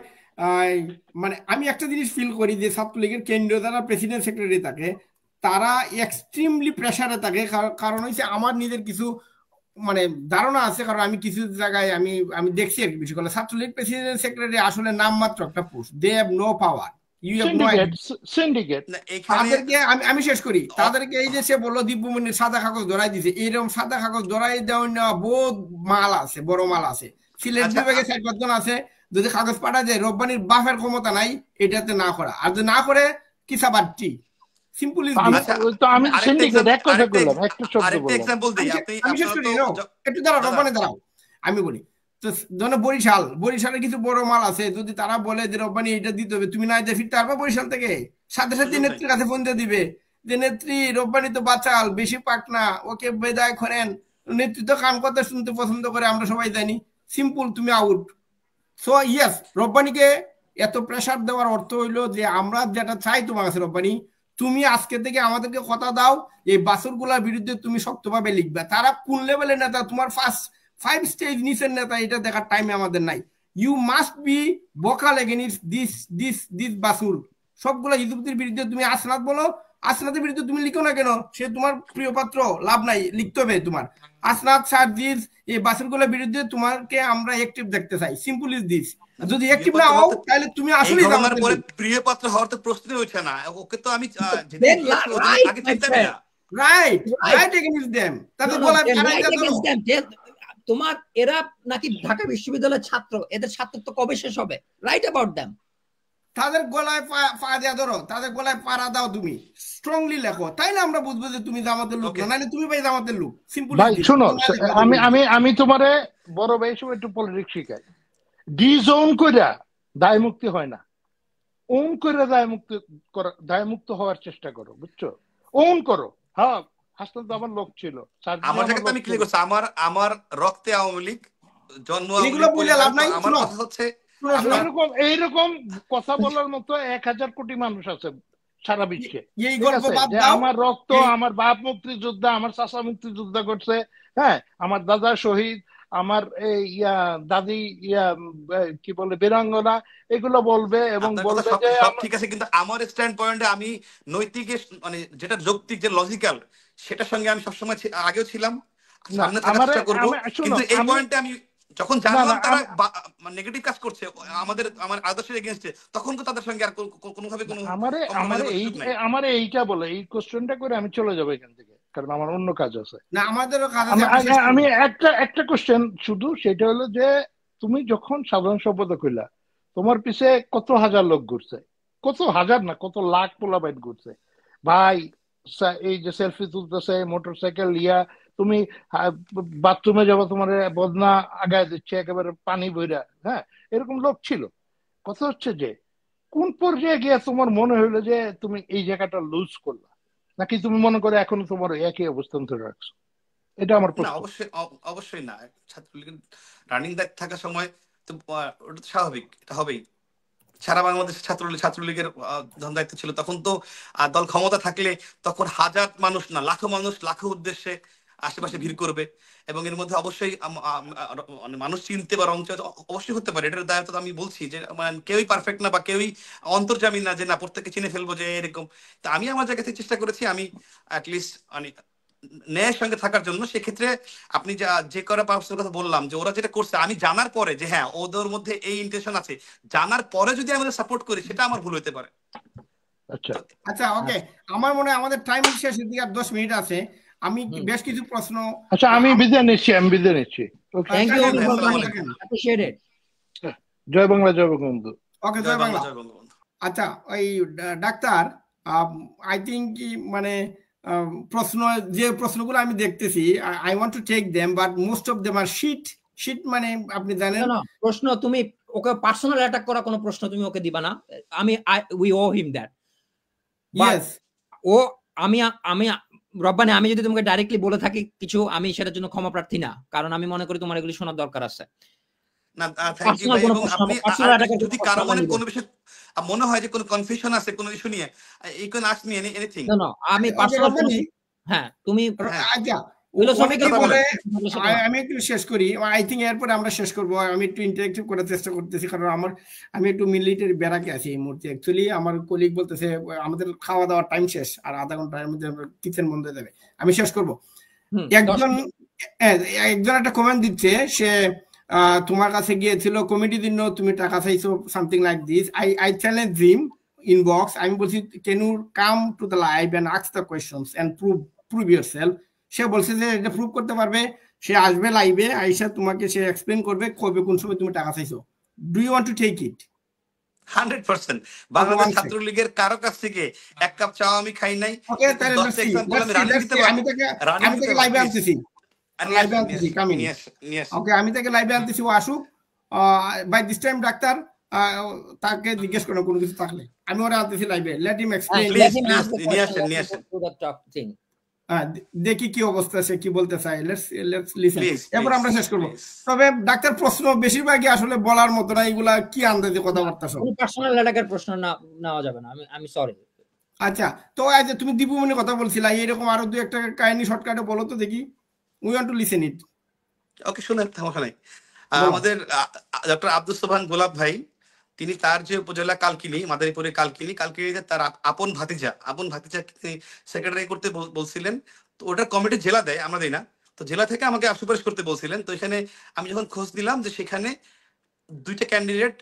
মানে আমি একটা জিনিস ফিল করি যে ছাত্রলীগের কেন্দ্রীয় যারা প্রেসিডেন্ট সেক্রেটারি থাকে তারা এক্সট্রিমলি প্রেসারে থাকে। কারণ হচ্ছে আমার নিজের কিছু মানে ধারণা আছে, কারণ আমি কিছু জায়গায় আমি আমি দেখছি আর কি বিষয়গুলো। ছাত্রলীগ প্রেসিডেন্ট সেক্রেটারি আসলে নামমাত্র একটা post, they have no power, you have no idea. Syndicate. না এখানে তাদেরকে আমি শেষ করি, তাদেরকে এই যে সে বললো দিব্যমণির সাদা কাগজ ধরাই দিছে, এইরকম সাদা কাগজ ধরাই দেওয়া নেওয়া বহুত মাল আছে, বড় মাল আছে। সিলেট আচ্ছা বিভাগে 4-5 জন আছে, যদি কাগজ পাঠা যায় রব্বানির বাফের ক্ষমতা নাই এটাতে না করা, আর যদি না করে কিসা বাড়তি সিম্পল ইজ দিস। আচ্ছা তো আমি আরেকটা সিন্ডিকেট এক কথা বললাম, একটা শব্দ আরেকটা বললাম। এক্সাম্পল দিই। আপনি আমি শেষ আপনারা করি, তো একটু দাঁড়াও দাদা রব্বানি দাঁড়াও, আমি বলি। তো ধরো বরিশালে কিছু বড় মাল আছে, যদি তারা বলে যে রব্বানি এটা দিতে হবে, তুমি না দিয়ে ফিরতে পারবা বরিশাল থেকে? সাথে সাথে সুযোগ নাই। নেত্রীর কাছে ফোন দিয়ে দিবে যে নেত্রী রব্বানি তো বাচাল, বেশি পাক না, ওকে বেদায় করেন। নেত্রী তো কান কথা শুনতে পছন্দ করে, আমরা সবাই জানি। সিম্পল, তুমি আউট। সো ইয়েস, রব্বানিকে এত প্রেসার দেওয়ার অর্থ হইলো যে আমরা যেটা চাই তোমার কাছে রব্বানি, তুমি আজকে থেকে আমাদেরকে কথা দাও এই বাছুরগুলোর বিরুদ্ধে তুমি শক্তভাবে লিখবে। তারা কোন লেভেলের নেতা, তোমার ফার্স্ট 5 স্টেজ নিচের নেতা, এটা দেখার টাইম আমাদের নাই। You must be vocal against this বাছুর। সবগুলো হিজবুতির বিরুদ্ধে তুমি আসনাদ বলো, আসনাদের বিরুদ্ধে তুমি লিখো না কেন, সে তোমার প্রিয় পাত্র, লাভ নাই, লিখতে হবে তোমার। আসনাদ সার্জিস এই বাছুরগুলোর বিরুদ্ধে তোমাকে আমরা অ্যাক্টিভ দেখতে চাই, সিম্পল ইজ দিস। যদি অ্যাক্টিভ না হও তাহলে তুমি এই আসলেই ঘটনার জামাতের পরে লোক। প্রিয় পাত্র হওয়ার তো প্রশ্নই হচ্ছে না। ওকে তো আমি যেদিন Then গিয়েছি ওদিন right, আগে my চিনতামই friend. না। Right Right. Right against them. তাদের No, গলায় then ফাড়াই right দিয়ে ধরো। against them. তোমার এরা নাকি ঢাকা বিশ্ববিদ্যালয়ের ছাত্র, এদের ছাত্রত্ব কবে শেষ হবে? Right about them. তাদের গলায় পা দিয়ে ধরো, তাদের গলায় পাড়া দাও, তুমি স্ট্রংলি লেখো, তাইলে আমরা বুঝবো যে তুমি জামাতের লোক ওকে না, নাহলে তুমি ভাই জামাতের লোক। সিম্পল ভাই ইজ দিস। শোনো, আমি তোমারে বড় ভাই হিসেবে একটু পলিটিক্স শিখাই। ডিজোন কইরা দায় মুক্তি হয় না, ওন করে দায় মুক্ত হওয়ার চেষ্টা করো, বুঝছো? ওন করো। হ্যাঁ, হাসনাত তো আমার লোক ছিল, আমার জায়গাতে আমি ক্লিয়ার করছি, আমার রক্তে আওয়ামী লীগ, জন্ম আওয়ামী এগুলো লীগ বলে লাভ পরিবার। নাই। তো আমার শুনো কথা হচ্ছে শুনো শুনো, এইরকম কথা বলার মতো 1000 কোটি মানুষ আছে সারা বিশ্বে, এই ঠিক গল্প আছে? বাদ যে দাও। আমার রক্ত, আমার বাপ মুক্তিযোদ্ধা, আমার চাচা মুক্তিযোদ্ধা করছে, হ্যাঁ, আমার দাদা শহীদ, আমার দাদি কি বলে বীরাঙ্গনা, এগুলো বলবে এবং আপনার কথা বলবে সব যে সব ঠিক আছে, কিন্তু আমার স্ট্যান্ড পয়েন্টে আমি নৈতিক মানে যেটা যৌক্তিক, যে লজিক্যাল, সেটার সঙ্গে আমি সবসময় আগেও ছিলাম, না সামনে থাকার চেষ্টা করবো। শুনো, কিন্তু এই পয়েন্টে আমি যখন না জানলাম না তারা নেগেটিভ কাজ করছে আমার আদর্শের এগেইনস্টে, তখন তো তাদের সঙ্গে আর কোনোভাবে কোনো কম্প্রোমাইজের সুযোগ নেই। আমারে এইটা বলে, এই কোশ্চেনটা করে আমি চলে যাবো এখান থেকে, কারণ আমার অন্য কাজ আছে। না আমাদেরও কাজ আছে, আমরা শেষ আমি করব। একটা কোশ্চেন শুধু, সেটা হলো যে তুমি যখন সাধারণ সম্পাদক হইলা, তোমার পিছে কত হাজার লোক ঘুরছে, কত হাজার না কত লাখ পোলাপাইন ঘুরছে ভাই। এই যে সেলফি তুলতেছে, মোটরসাইকেল তুমি বাথরুমে যাবো, তোমার বদনা আগায় দিচ্ছে একেবারে পানি বইরা, হ্যাঁ, এরকম লোক ছিল। কথা হচ্ছে যে কোন পর্যায়ে গিয়ে তোমার মনে হইলো যে তুমি এই জায়গাটা লুজ করলা, নাকি তুমি মনে করে এখনো তোমার একই অবস্থান ধরে রাখছো? এটা আমার না, প্রশ্ন। অবশ্যই না। ছাত্রলীগের রানিং দায়িত্ব থাকার সময় তো ওটা তো স্বাভাবিক, এটা হবেই। সারা বাংলাদেশ ছাত্রলীগের যখন দায়িত্ব ছিল, তখন তো দল ক্ষমতা থাকলে তখন হাজার মানুষ না লাখো মানুষ লাখো উদ্দেশ্যে আশেপাশে ভিড় করবে, এবং এর মধ্যে অবশ্যই মানুষ চিনতে বা রং অবশ্যই হতে পারে। এটার দায়িত্ব আমি বলছি যে কেউই পারফেক্ট না, বা কেউই অন্তর্জামী না যে না প্রত্যেককে চিনে ফেলবো যে এরকম। তা আমি আমার জায়গা থেকে চেষ্টা করেছি আমি অ্যাটলিস্ট ন্যায়ের সঙ্গে থাকার জন্য। সেক্ষেত্রে আপনি যে করা পার্সনের কথা বললাম, যে ওরা যেটা করছে আমি জানার পরে যে হ্যাঁ ওদের মধ্যে এই ইন্টেনশন আছে, জানার পরে যদি আমাদের সাপোর্ট করি, সেটা আমার ভুল হতে পারে। আচ্ছা আচ্ছা ওকে, আমার মনে হয় আমাদের টাইম শেষের দিকে আর 10 মিনিট আছে। আমি বেশ কিছু প্রশ্ন আচ্ছা আমি বিদায় নিচ্ছি ওকে থ্যাংক ইউ হ্যাঁ, ফর আসসালামু কামিং, আলাইকুম। অ্যাপ্রিশিয়েটেড। জয় বাংলা জয় বঙ্গবন্ধু। ওকে, জয় জয় বাংলা, বাংলা। জয় বঙ্গবন্ধু। আচ্ছা, ওই ডাক্তার, আই থিঙ্ক মানে প্রশ্ন, যে প্রশ্নগুলো আমি দেখতেছি, I want to take them, but most of them are shit মানে আপনি জানেন। না প্রশ্ন তুমি ওকে পার্সোনাল অ্যাটাক করা কোনো প্রশ্ন তুমি ওকে দিবা না। আমি we owe him that. Yes, ও আমি আমি রব্বানি, আমি যদি তোমাকে ডাইরেক্টলি বলে থাকি কিছু, আমি সেটার জন্য ক্ষমা প্রার্থী না, কারণ আমি মনে করি তোমার এগুলি শোনার দরকার আছে। না, থ্যাংক ইউ পার্সোনাল ভাই। কোনো এবং প্রশ্ন, আপনি পার্সোনাল অ্যাটাকের যদি কোনো কারো প্রশ্ন মনে নিব কোনো বিষয় মনে হয় যে কোনো কনফিউশন আছে কোনো ইস্যু নিয়ে, you can ask me anything. না আমি ওকে পার্সোনাল রব্বানি, হ্যাঁ তুমি হ্যাঁ, আচ্ছা, ফিলোসফিক্যাল অনেকেই বলে, সেটা না। আমি একটু শেষ করি, আই থিঙ্ক এরপরে আমরা শেষ করবো। আমি একটু ইন্টারেক্টিভ করার চেষ্টা করতেছি, কারণ আমি একটু মিলিটারি ব্যারাকে আছি এই মুহূর্তে। অ্যাকচুয়ালি আমার কলিগ বলতেছে আমাদের খাওয়া দাওয়ার টাইম শেষ, আর আধা ঘন্টার মধ্যে কিচেন বন্ধ হয়ে যাবে। আমি শেষ করবো। একজন একটা কমেন্ট দিচ্ছে, সে তোমার কাছে গিয়েছিল কমিটির জন্য, তুমি টাকা চাইছো, something like this. I challenge him inbox. আমি বলছি can you come to the live and ask the questions and prove yourself. সে বলছে যে এটা প্রুভ করতে পারবে, সে আসবে লাইভে, আইসা তোমাকে সে এক্সপ্লেন করবে কবে কোন সময় তুমি টাকা চাইছো। Do you want to take it? 100%। Bangladesh ছাত্রলীগের কারো কাছ থেকে এক কাপ চা আমি খাই নাই। ওকে, তাহলে আমি তাকে লাইভে আনতেছি, ওকে, আমি তাকে লাইভে আনতেছি, ও আসুক। বাই দিস টাইম ডাক্তার তাকে জিজ্ঞেস করেন কোনো কিছু থাকলে, আমি ওরা আনতেছি লাইভে। Let him explain. দেখি কি অবস্থা, সে কি বলতে চায়। লেটস লিসেন, এরপর আমরা শেষ করব। তবে ডাক্তার প্রশ্ন বেশিরভাগই আসলে বলার মতো না, এগুলা কি আন্দাজে কথাবার্তা সব। কোনো পার্সোনাল অ্যাটাকের প্রশ্ন না নেওয়া যাবে না, আমি সরি। আচ্ছা, তো আজ তুমি দীপুমণির কথা বলছিলা, এরকম আরো দুই একটা কাহিনী শর্টকাটে বলো তো দেখি। উই ওয়ান্ট টু লিসেন ইট। ওকে, শুনেন, সমস্যা নাই। আমাদের ডক্টর আব্দুস সোবহান গোলাপ ভাই, তিনি তার যে উপজেলা কালকিনি, মাদারীপুরের কালকিনিতে তার আপন ভাতিজা সেক্রেটারি করতে বলছিলেন। তো ওটার কমিটি জেলা দেয়, আমরা দিই না। তো জেলা থেকে আমাকে সুপারিশ করতে বলছিলেন। তো এখানে আমি যখন খোঁজ দিলাম যে সেখানে দুইটা ক্যান্ডিডেট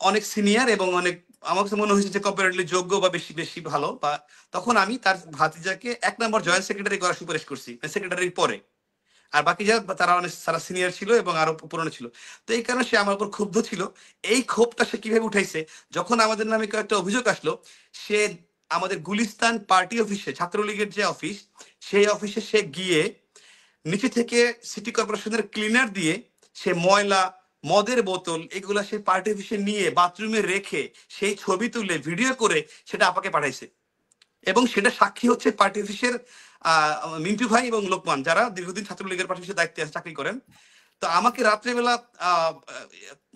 অনেক সিনিয়র এবং অনেক, আমার কাছে মনে হয়েছে যে কম্পারেটিভলি যোগ্য বা বেশি ভালো, বা তখন আমি তার ভাতিজাকে 1 নম্বর জয়েন্ট সেক্রেটারি করার সুপারিশ করছি, সেক্রেটারির পরে। আর বাকি যারা তারা অনেক সারা সিনিয়র ছিল এবং আরো পুরনো ছিল। তো এই কারণে সে আমার উপর ক্ষুব্ধ ছিল। এই ক্ষোভটা সে কিভাবে উঠাইছে, যখন আমাদের নামে কয়েকটা অভিযোগ আসলো, সে আমাদের গুলিস্তান পার্টি অফিসে, ছাত্রলীগের যে অফিস, সেই অফিসে সে গিয়ে নিচে থেকে সিটি কর্পোরেশনের ক্লিনার দিয়ে সে ময়লা, মদের বোতল এগুলা সে পার্টি অফিসে নিয়ে বাথরুমে রেখে সেই ছবি তুলে ভিডিও করে সেটা আপাকে পাঠাইছে। এবং সেটা সাক্ষী হচ্ছে পার্টি অফিসের মিন্টু ভাই এবং লোকমান, যারা দীর্ঘদিন ছাত্রলীগের পার্টি অফিসে দায়িত্বে চাকরি করেন। তো আমাকে রাত্রেবেলা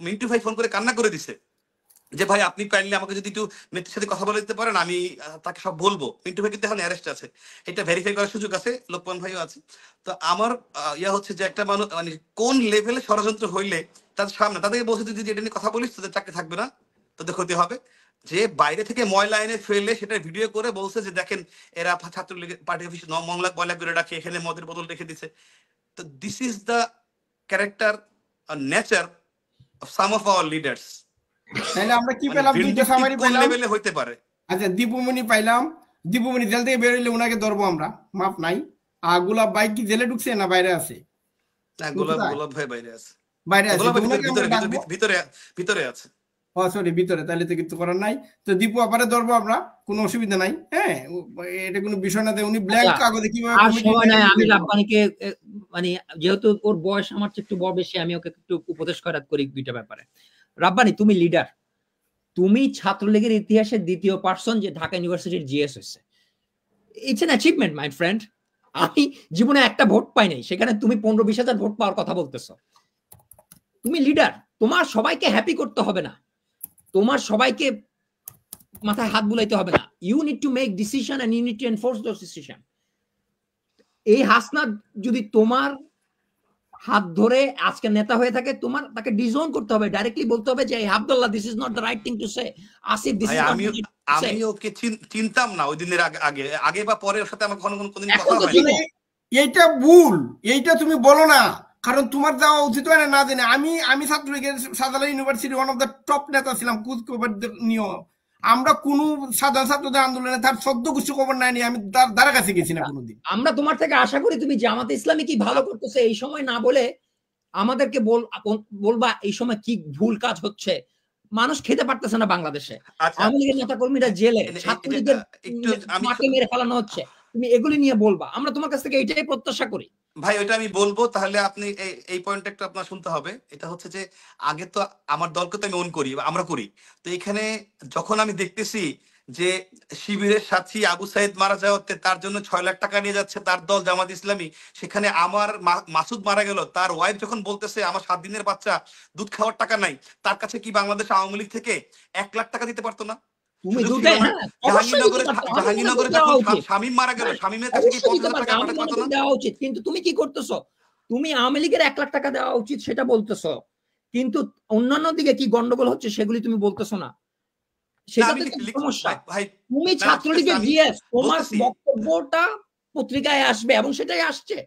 মিন্টু ভাই ফোন করে কান্না করে দিছে যে ভাই আপনি কাইন্ডলি আমাকে যদি একটু নেত্রীর সাথে কথা বলে দিতে পারেন, আমি তাকে সব বলবো। মিন্টু ভাই কিন্তু এখন অ্যারেস্ট আছে, এটা ভেরিফাই করার সুযোগ আছে, লোকমান ভাইও আছে। তো আমার হচ্ছে যে একটা মানুষ মানে কোন লেভেলে ষড়যন্ত্র হইলে তাদের সামনে তাদেরকে বলছে যদি এটা নিয়ে কথা বলিস তোদের চাকরি থাকবে না, তোদের ক্ষতি হবে। যে বাইরে থেকে ময়লা এনে ফেললে সেটা ভিডিও করে বলছে যে দেখেন এরা ছাত্রলীগের পার্টি অফিস ময়লা করে রাখে, এখানে মদের বোতল রেখে দিছে। তো this is the character nature of some of our leaders. তাহলে আমরা কি পেলাম? দুইটা সামারি কোন পেলাম। লেভেলে হইতে পারে? আচ্ছা, দীপুমণি পাইলাম, দীপুমণি জেল থেকে বের হইলে ওনাকে ধরবো আমরা, মাপ নাই। আর গোলাপ ভাই কি জেলে ঢুকছে না বাইরে আছে? না, গোলাপ ভাই বাইরে আছে, বাইরে আছে, ভিতরে আছে। ও সরি, ভিতরে, তাহলে তো কিছু করার নাই। তো দীপু আপারে ধরবো আমরা, কোনো অসুবিধা নাই। হ্যাঁ, এটা কোনো বিষয় না। উনি ব্ল্যাঙ্ক কাগজে কিভাবে আর সময় নাই, আমি রাব্বানিকে মানে যেহেতু ওর বয়স আমার চেয়ে একটু বড় বেশি, আমি ওকে একটু উপদেশ করি দুইটা ব্যাপারে। রাব্বানি, তুমি লিডার, তুমি ছাত্রলীগের ইতিহাসের দ্বিতীয় পার্সন যে ঢাকা ইউনিভার্সিটির জিএস হয়েছে। It's an achievement my friend. আমি জীবনে একটা ভোট পাই নাই, সেখানে তুমি 15-20 হাজার ভোট পাওয়ার কথা বলতেছো। তুমি লিডার, তোমার সবাইকে হ্যাপি করতে হবে না, তোমার সবাইকে মাথায় হাত বুলাইতে হবে না। You need to make decision and you need to enforce those decision. এই হাসনাত যদি তোমার হাত ধরে আজকে নেতা হয়ে থাকে, তোমার তাকে ডিজোন করতে হবে, ডাইরেক্টলি বলতে হবে যে Abdullah, this is not the right thing to say. Asif, this is not. আমি ওকে চিনতাম না ওই দিনের আগে বা পরে, ওর সাথে আমার কোনদিন কথা হয়নি। এইটা ভুল, এইটা তুমি বলো না, কারণ তোমার যাওয়া উচিত হয় না জানে। আমি ছাত্রলীগের Shahjalal university one of the top নেতা ছিলাম কুচবিহার নিয়ে। আমরা কোন সাধারণ ছাত্রদের আন্দোলনে তার 14 গোষ্ঠী খবর নেয়নি, আমি তার দ্বারা কাছে গেছি না কোনোদিন। আমরা তোমার থেকে আশা করি তুমি জামাতে ইসলামী কি ভালো করতেছে এই সময় না বলে আমাদেরকে বলবা এই সময় কি ভুল কাজ হচ্ছে। মানুষ খেতে পারতেছে না বাংলাদেশে, আওয়ামী লীগের নেতা কর্মীরা জেলে, ছাত্রলীগের মাকে মেরে ফেলানো হচ্ছে, তুমি এগুলি নিয়ে বলবা। আমরা তোমার কাছ থেকে এটাই প্রত্যাশা করি। ভাই ওইটা আমি বলবো, তাহলে আপনি এই পয়েন্টটা একটু আপনার শুনতে হবে। এটা হচ্ছে যে আগে তো আমার দলকে তো আমি ওন করি, আমরা করি। তো এখানে যখন আমি দেখতেছি যে শিবিরের সাথী আবু সাইদ মারা যাওয়াতে তার জন্য 6 লাখ টাকা নিয়ে যাচ্ছে তার দল জামাত ইসলামী, সেখানে আমার মাসুদ মারা গেল, তার ওয়াইফ যখন বলতেছে আমার 7 দিনের বাচ্চা দুধ খাওয়ার টাকা নাই, তার কাছে কি বাংলাদেশ আওয়ামী লীগ থেকে 1 লাখ টাকা দিতে পারতো না? জাহাঙ্গীরনগরে যখন শামীম মারা গেল, শামীমের কাছে কি 50,000 টাকা পাঠাতে পারতো না? দেওয়া উচিত, কিন্তু তুমি কি করতেছো? তুমি আওয়ামী লীগের 1 লাখ টাকা দেওয়া উচিত সেটা বলতেছো, কিন্তু অন্যান্য দিকে কি গন্ডগোল হচ্ছে সেগুলি তুমি বলতেছো না। সেটাতে সমস্যা। তুমি ছাত্রলীগের জিএস, তোমার বক্তব্যটা পত্রিকায় আসবে এবং সেটাই আসছে।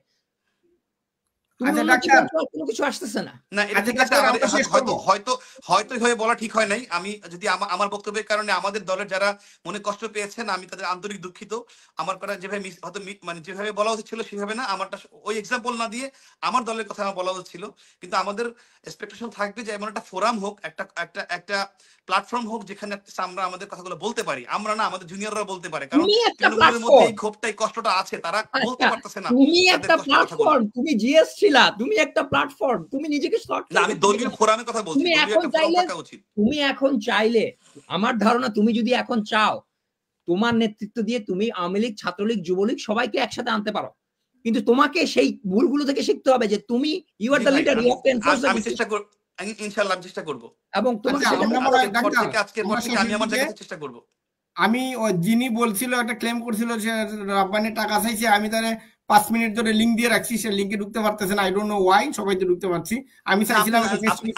কোনো কিছু আসতেছে না। না এটা ঠিক আছে, হয়তো বলা ঠিক হয় নাই। আমি যদি আমার বক্তব্যের কারণে আমাদের দলের যারা মনে কষ্ট পেয়েছেন, আমি তাদের আন্তরিক দুঃখিত। আমার কথা যেভাবে হয়তো মানে যেভাবে বলা উচিত ছিল সেভাবে না, আমারটা ওই এক্সাম্পল না দিয়ে আমার দলের কথা আমার বলা উচিত ছিল। কিন্তু আমাদের এক্সপেকটেশন থাকবে যে এমন একটা ফোরাম হোক, একটা প্ল্যাটফর্ম হোক যেখানে আমরা আমাদের কথাগুলো বলতে পারি। আমরা না, আমাদের জুনিয়ররা বলতে পারে, কারণ তৃণমূলের মধ্যে এই ক্ষোভটাই কষ্টটা আছে, তারা বলতে পারতেছে না। তুমি একটা প্ল্যাটফর্ম, তুমি জিএস ছিলা, তুমি একটা প্ল্যাটফর্ম, তুমি নিজেকে না, আমি দলীয় ফোরামের কথা বলছি। তুমি এখন চাইলে, আমার ধারণা তুমি যদি এখন চাও, তোমার নেতৃত্ব দিয়ে তুমি আওয়ামী লীগ, ছাত্রলীগ, যুবলীগ সবাইকে একসাথে আনতে পারো, কিন্তু তোমাকে সেই ভুলগুলো থেকে শিখতে হবে যে তুমি you are the leader, you have to enforce. আমি চেষ্টা করব, ইনশাআল্লাহ আমি চেষ্টা করব, এবং তোমার আজকের পর থেকে আমি আমার জায়গাতে চেষ্টা করব। আমি যিনি বলছিল একটা ক্লেম করছিল যে রাব্বানি টাকা চাইছে, আমি তারে 5 মিনিট ধরে লিংক দিয়ে রাখছি, সে লিংকে ঢুকতে পারতেছে না। আই ডোন্ট নো ওয়াই, সবাই তো ঢুকতে পারছি। আমি চাইছিলাম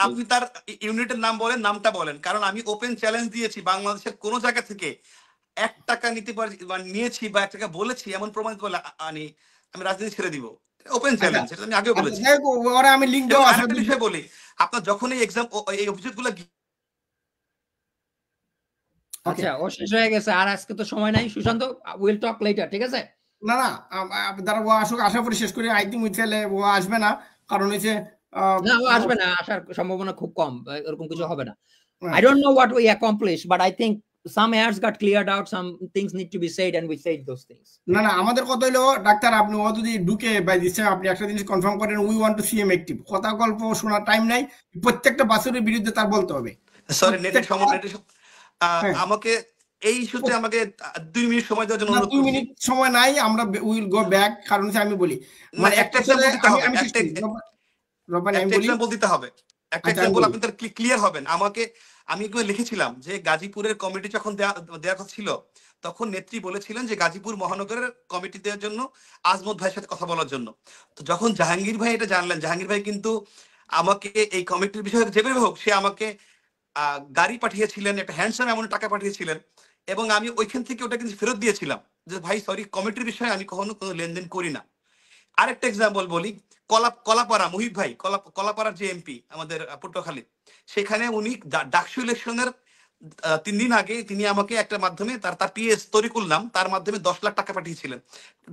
আপনি তার ইউনিটের নাম বলেন, নামটা বলেন, কারণ আমি ওপেন চ্যালেঞ্জ দিয়েছি বাংলাদেশের কোন জায়গা থেকে 1 টাকা নিতে পারি নিয়েছি বা 1 টাকা বলেছি এমন প্রমাণিত বলে আমি রাজনীতি ছেড়ে দিব। ওপেন চ্যালেঞ্জ, এটা আমি আগেও বলেছি। ওরা আমি লিংক দেওয়া আছে। একটা বিষয় বলি, আপনার যখন এই অভিযোগগুলো আচ্ছা ও শেষ হয়ে গেছে, আর আজকে তো সময় নাই। সুশান্ত, উইল টক লেটার, ঠিক আছে? না দাঁড়া, ও আসুক, আশা করি শেষ করি। আই থিঙ্ক ও আসবে না, কারণ হচ্ছে না, ও আসবে না, আসার সম্ভাবনা খুব কম, এরকম কিছু হবে না। I don't know what we accomplished, but I think some airs got cleared out, some things need to be said and we said those things. না আমাদের কথা হলো ডাক্তার, আপনি ও যদি ঢুকে বাই দিচ্ছে, আপনি একটা জিনিস কনফার্ম করেন, we want to see them active. কথা গল্প শোনার টাইম নাই, প্রত্যেকটা বাসুরের বিরুদ্ধে তার বলতে হবে। সরি, আমাকে এই ইস্যুতে আমাকে 2 মিনিট সময় দেওয়ার জন্য অনুরোধ করছি। 2 মিনিট সময় নাই, আমরা উইল গো ব্যাক। কারণ হচ্ছে আমি বলি, মানে একটা এক্সাম্পল দিতে হবে, আমি এক্সাম্পল দিতে হবে, একটা এক্সাম্পল আপনি তার ক্লিয়ার হবেন। আমি লিখেছিলাম যে গাজীপুরের কমিটি যখন দেওয়ার কথা ছিল, তখন নেত্রী বলেছিলেন যে গাজীপুর মহানগরের কমিটি দেওয়ার জন্য আজমত ভাইয়ের সাথে কথা বলার জন্য। তো যখন জাহাঙ্গীর ভাই এটা জানলেন, জাহাঙ্গীর ভাই কিন্তু আমাকে এই কমিটির বিষয়ে যেভাবে হোক সে আমাকে গাড়ি পাঠিয়েছিলেন, একটা হ্যান্ডসাম অ্যামাউন্ট টাকা পাঠিয়েছিলেন, এবং আমি ওইখান থেকে ওটা কিন্তু ফেরত দিয়েছিলাম যে ভাই সরি, কমিটির বিষয়ে আমি কখনো কোনো লেনদেন করি না। আরেকটা এক্সাম্পল বলি, কলাপাড়া মুহিব ভাই, কলাপাড়ার যে এমপি আমাদের পটুয়াখালী, সেখানে উনি ডাকসু ইলেকশনের 3 দিন আগে তিনি আমাকে একটা মাধ্যমে তার পিএস তরিকুল নাম, তার মাধ্যমে 10 লাখ টাকা পাঠিয়েছিলেন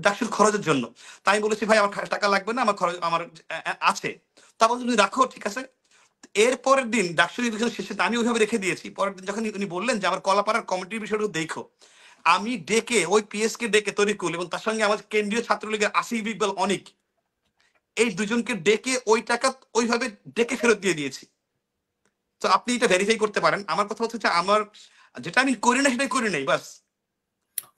ডাকসুর খরচের জন্য। তাই আমি বলেছি ভাই আমার টাকা লাগবে না, আমার খরচ আমার আছে। তারপর তুমি রাখো, ঠিক আছে। এর পরের দিন ডাকসুর ইলেকশন শেষে আমি ওইভাবে রেখে দিয়েছি। পরের দিন যখন উনি বললেন যে আমার কলাপাড়ার কমিটির বিষয়টা দেখো, আমি ডেকে ওই পিএস কে ডেকে তরিকুল এবং তার সঙ্গে আমার কেন্দ্রীয় ছাত্রলীগের আসিফ ইকবাল অনেক, এই দুজনকে ডেকে ওই টাকা ওইভাবে ডেকে ফেরত দিয়ে দিয়েছি। তো আপনি এটা ভেরিফাই করতে পারেন। আমার কথা হচ্ছে আমার যেটা আমি করি না সেটাই করি নাই, বাস।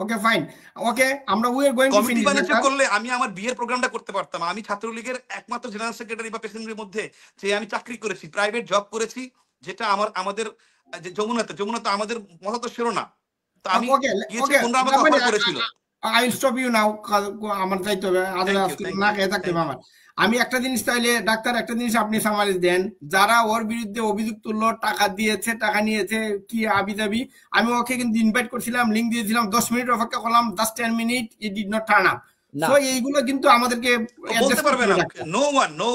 ওকে ফাইন, ওকে আমরা we are going to finish. Committee করলে আমি আমার বিয়ের প্রোগ্রামটা করতে পারতাম। আমি ছাত্রলীগের একমাত্র জেনারেল সেক্রেটারি বা প্রেসিডেন্টের মধ্যে যে আমি চাকরি করেছি, প্রাইভেট জব করেছি, যেটা আমাদের যে যমুনাতে আমাদের মতাদর্শেরও না। তো আমি আমাকে অফার করেছিল। আই উইল স্টপ ইউ নাও, আমার যাইতে হবে, আজকে না খেয়ে থাকতে হবে আমার। আমি একটা জিনিস চাইলে ডাক্তার, একটা জিনিস আপনি সামারি দেন, যারা ওর বিরুদ্ধে অভিযোগ তুললো, টাকা দিয়েছে, টাকা নিয়েছে, কি আবিদাবি, আমি ওকে কিন্তু ইনভাইট করছিলাম, লিংক দিয়েছিলাম, 10 মিনিট অপেক্ষা করলাম, just 10 minute, it did not turn up. So এইগুলো কিন্তু আমাদেরকে বলতে পারবে না। No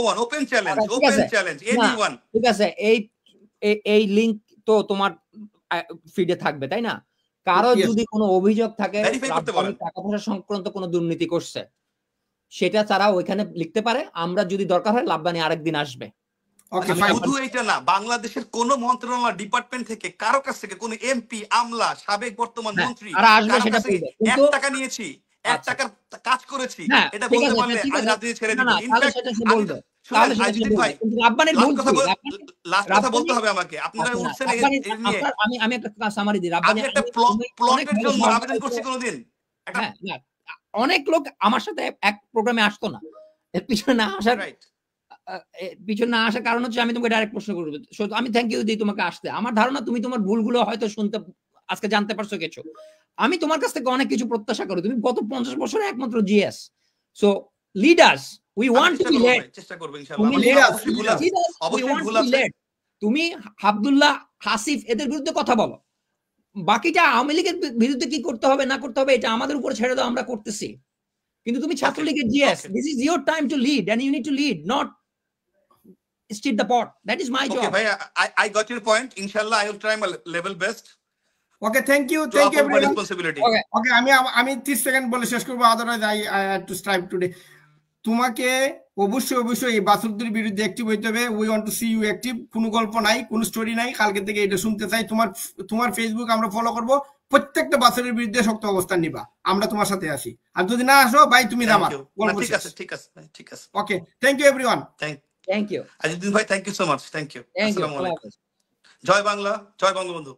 one open challenge, anyone. ঠিক আছে, এই লিংক তো তোমার ফিডে থাকবে, তাই না? কারো Yes. যদি কোনো অভিযোগ থাকে Verify করতে রাব্বানি বলেন। টাকা পয়সা সংক্রান্ত কোনো দুর্নীতি করছে, সেটা তারা ওইখানে লিখতে পারে। আমরা যদি দরকার হয় লাব্বানি আরেকদিন আসবে। ওকে আচ্ছা, ফাইন। শুধু এটা না, বাংলাদেশের কোন মন্ত্রণালয় ডিপার্টমেন্ট থেকে কারো কাছ থেকে কোন এমপি, আমলা, সাবেক বর্তমান হ্যাঁ, মন্ত্রী তারা আসবে কারো সেটা কাছ থেকে বলবে। 1 কিন্তু টাকা নিয়েছি, 1 আচ্ছা, টাকার কাজ করেছি, হ্যাঁ এটা ঠিক বলতে আছে, পারলে ঠিক আমি আছে। রাজনীতি ছেড়ে না, দিব। না, তাহলে ইনফ্যাক্ট সেটা সে আমি বলবে। শুনেন তাহলে সেটা সে আইজুদ্দিন বলবে। ভাই, কিন্তু রাব্বানির ভুল কি? লাস্ট কথা বলতে হবে আমাকে। আপনারা আচ্ছা, না, উঠছেন রাব্বানি এই নিয়ে। আমি একটা সামারি দিই। রাব্বানি, আমি একটা তুমি অনেক প্লটের ভালো জন্য সহজ আবেদন করছি কোনোদিন? একটা হ্যাঁ, না, অনেক লোক আমার সাথে এক প্রোগ্রামে আসতো না। এর পিছনে না আসার রাইট। পিছনে না আসার কারণ হচ্ছে আমি তোমাকে ডাইরেক্ট প্রশ্ন করব। সো আমি থ্যাংক ইউ দিই তোমাকে আসতে। আমার ধারণা তুমি তোমার ভুলগুলো হয়তো শুনতে আজকে জানতে পারছো কিছু। আমি তোমার কাছ থেকে অনেক কিছু প্রত্যাশা করি। তুমি গত 50 বছরে একমাত্র GS. So leaders, we want to be led. চেষ্টা করব ইনশাআল্লাহ। তুমি আমার leaders, অবশ্যই ভুল আছে, leaders, we অবশ্যই want ভুল to be আছে। led. তুমি আব্দুল্লাহ, হাসিফ এদের বিরুদ্ধে কথা বলো। বাকিটা আওয়ামী লীগের বিরুদ্ধে কি করতে হবে না করতে হবে এটা আমাদের উপর ছেড়ে দাও, আমরা করতেছি। কিন্তু তুমি ছাত্রলীগের GS, okay. This is your time to lead and you need to lead, not stir the pot. That is my Okay job. ভাই, I got your point. Inshallah, I will try my level best okay thank you to uphold my everyone. responsibility. Okay. Okay আমি 30 second বলে শেষ করবো, otherwise I have to strive today. তোমাকে অবশ্যই এই বাসুদ্দির বিরুদ্ধে অ্যাক্টিভ হইতে হবে। We want to see you active. কোনো গল্প নাই, কোনো স্টোরি নাই, কালকে থেকে এটা শুনতে চাই। তোমার ফেসবুক আমরা ফলো করব, প্রত্যেকটা বাসুরের বিরুদ্ধে শক্ত অবস্থান নিবা, আমরা তোমার সাথে আছি। আর যদি না আসো ভাই তুমি Thank জামাত you. গল্প ঠিক শেষ। আছে, ঠিক আছে ভাই, ঠিক আছে। Okay thank you everyone. Thank you. Aizuddin ভাই, thank you so much. Thank you. Thank you. আসসালামু আলাইকুম। জয় বাংলা, জয় বঙ্গবন্ধু।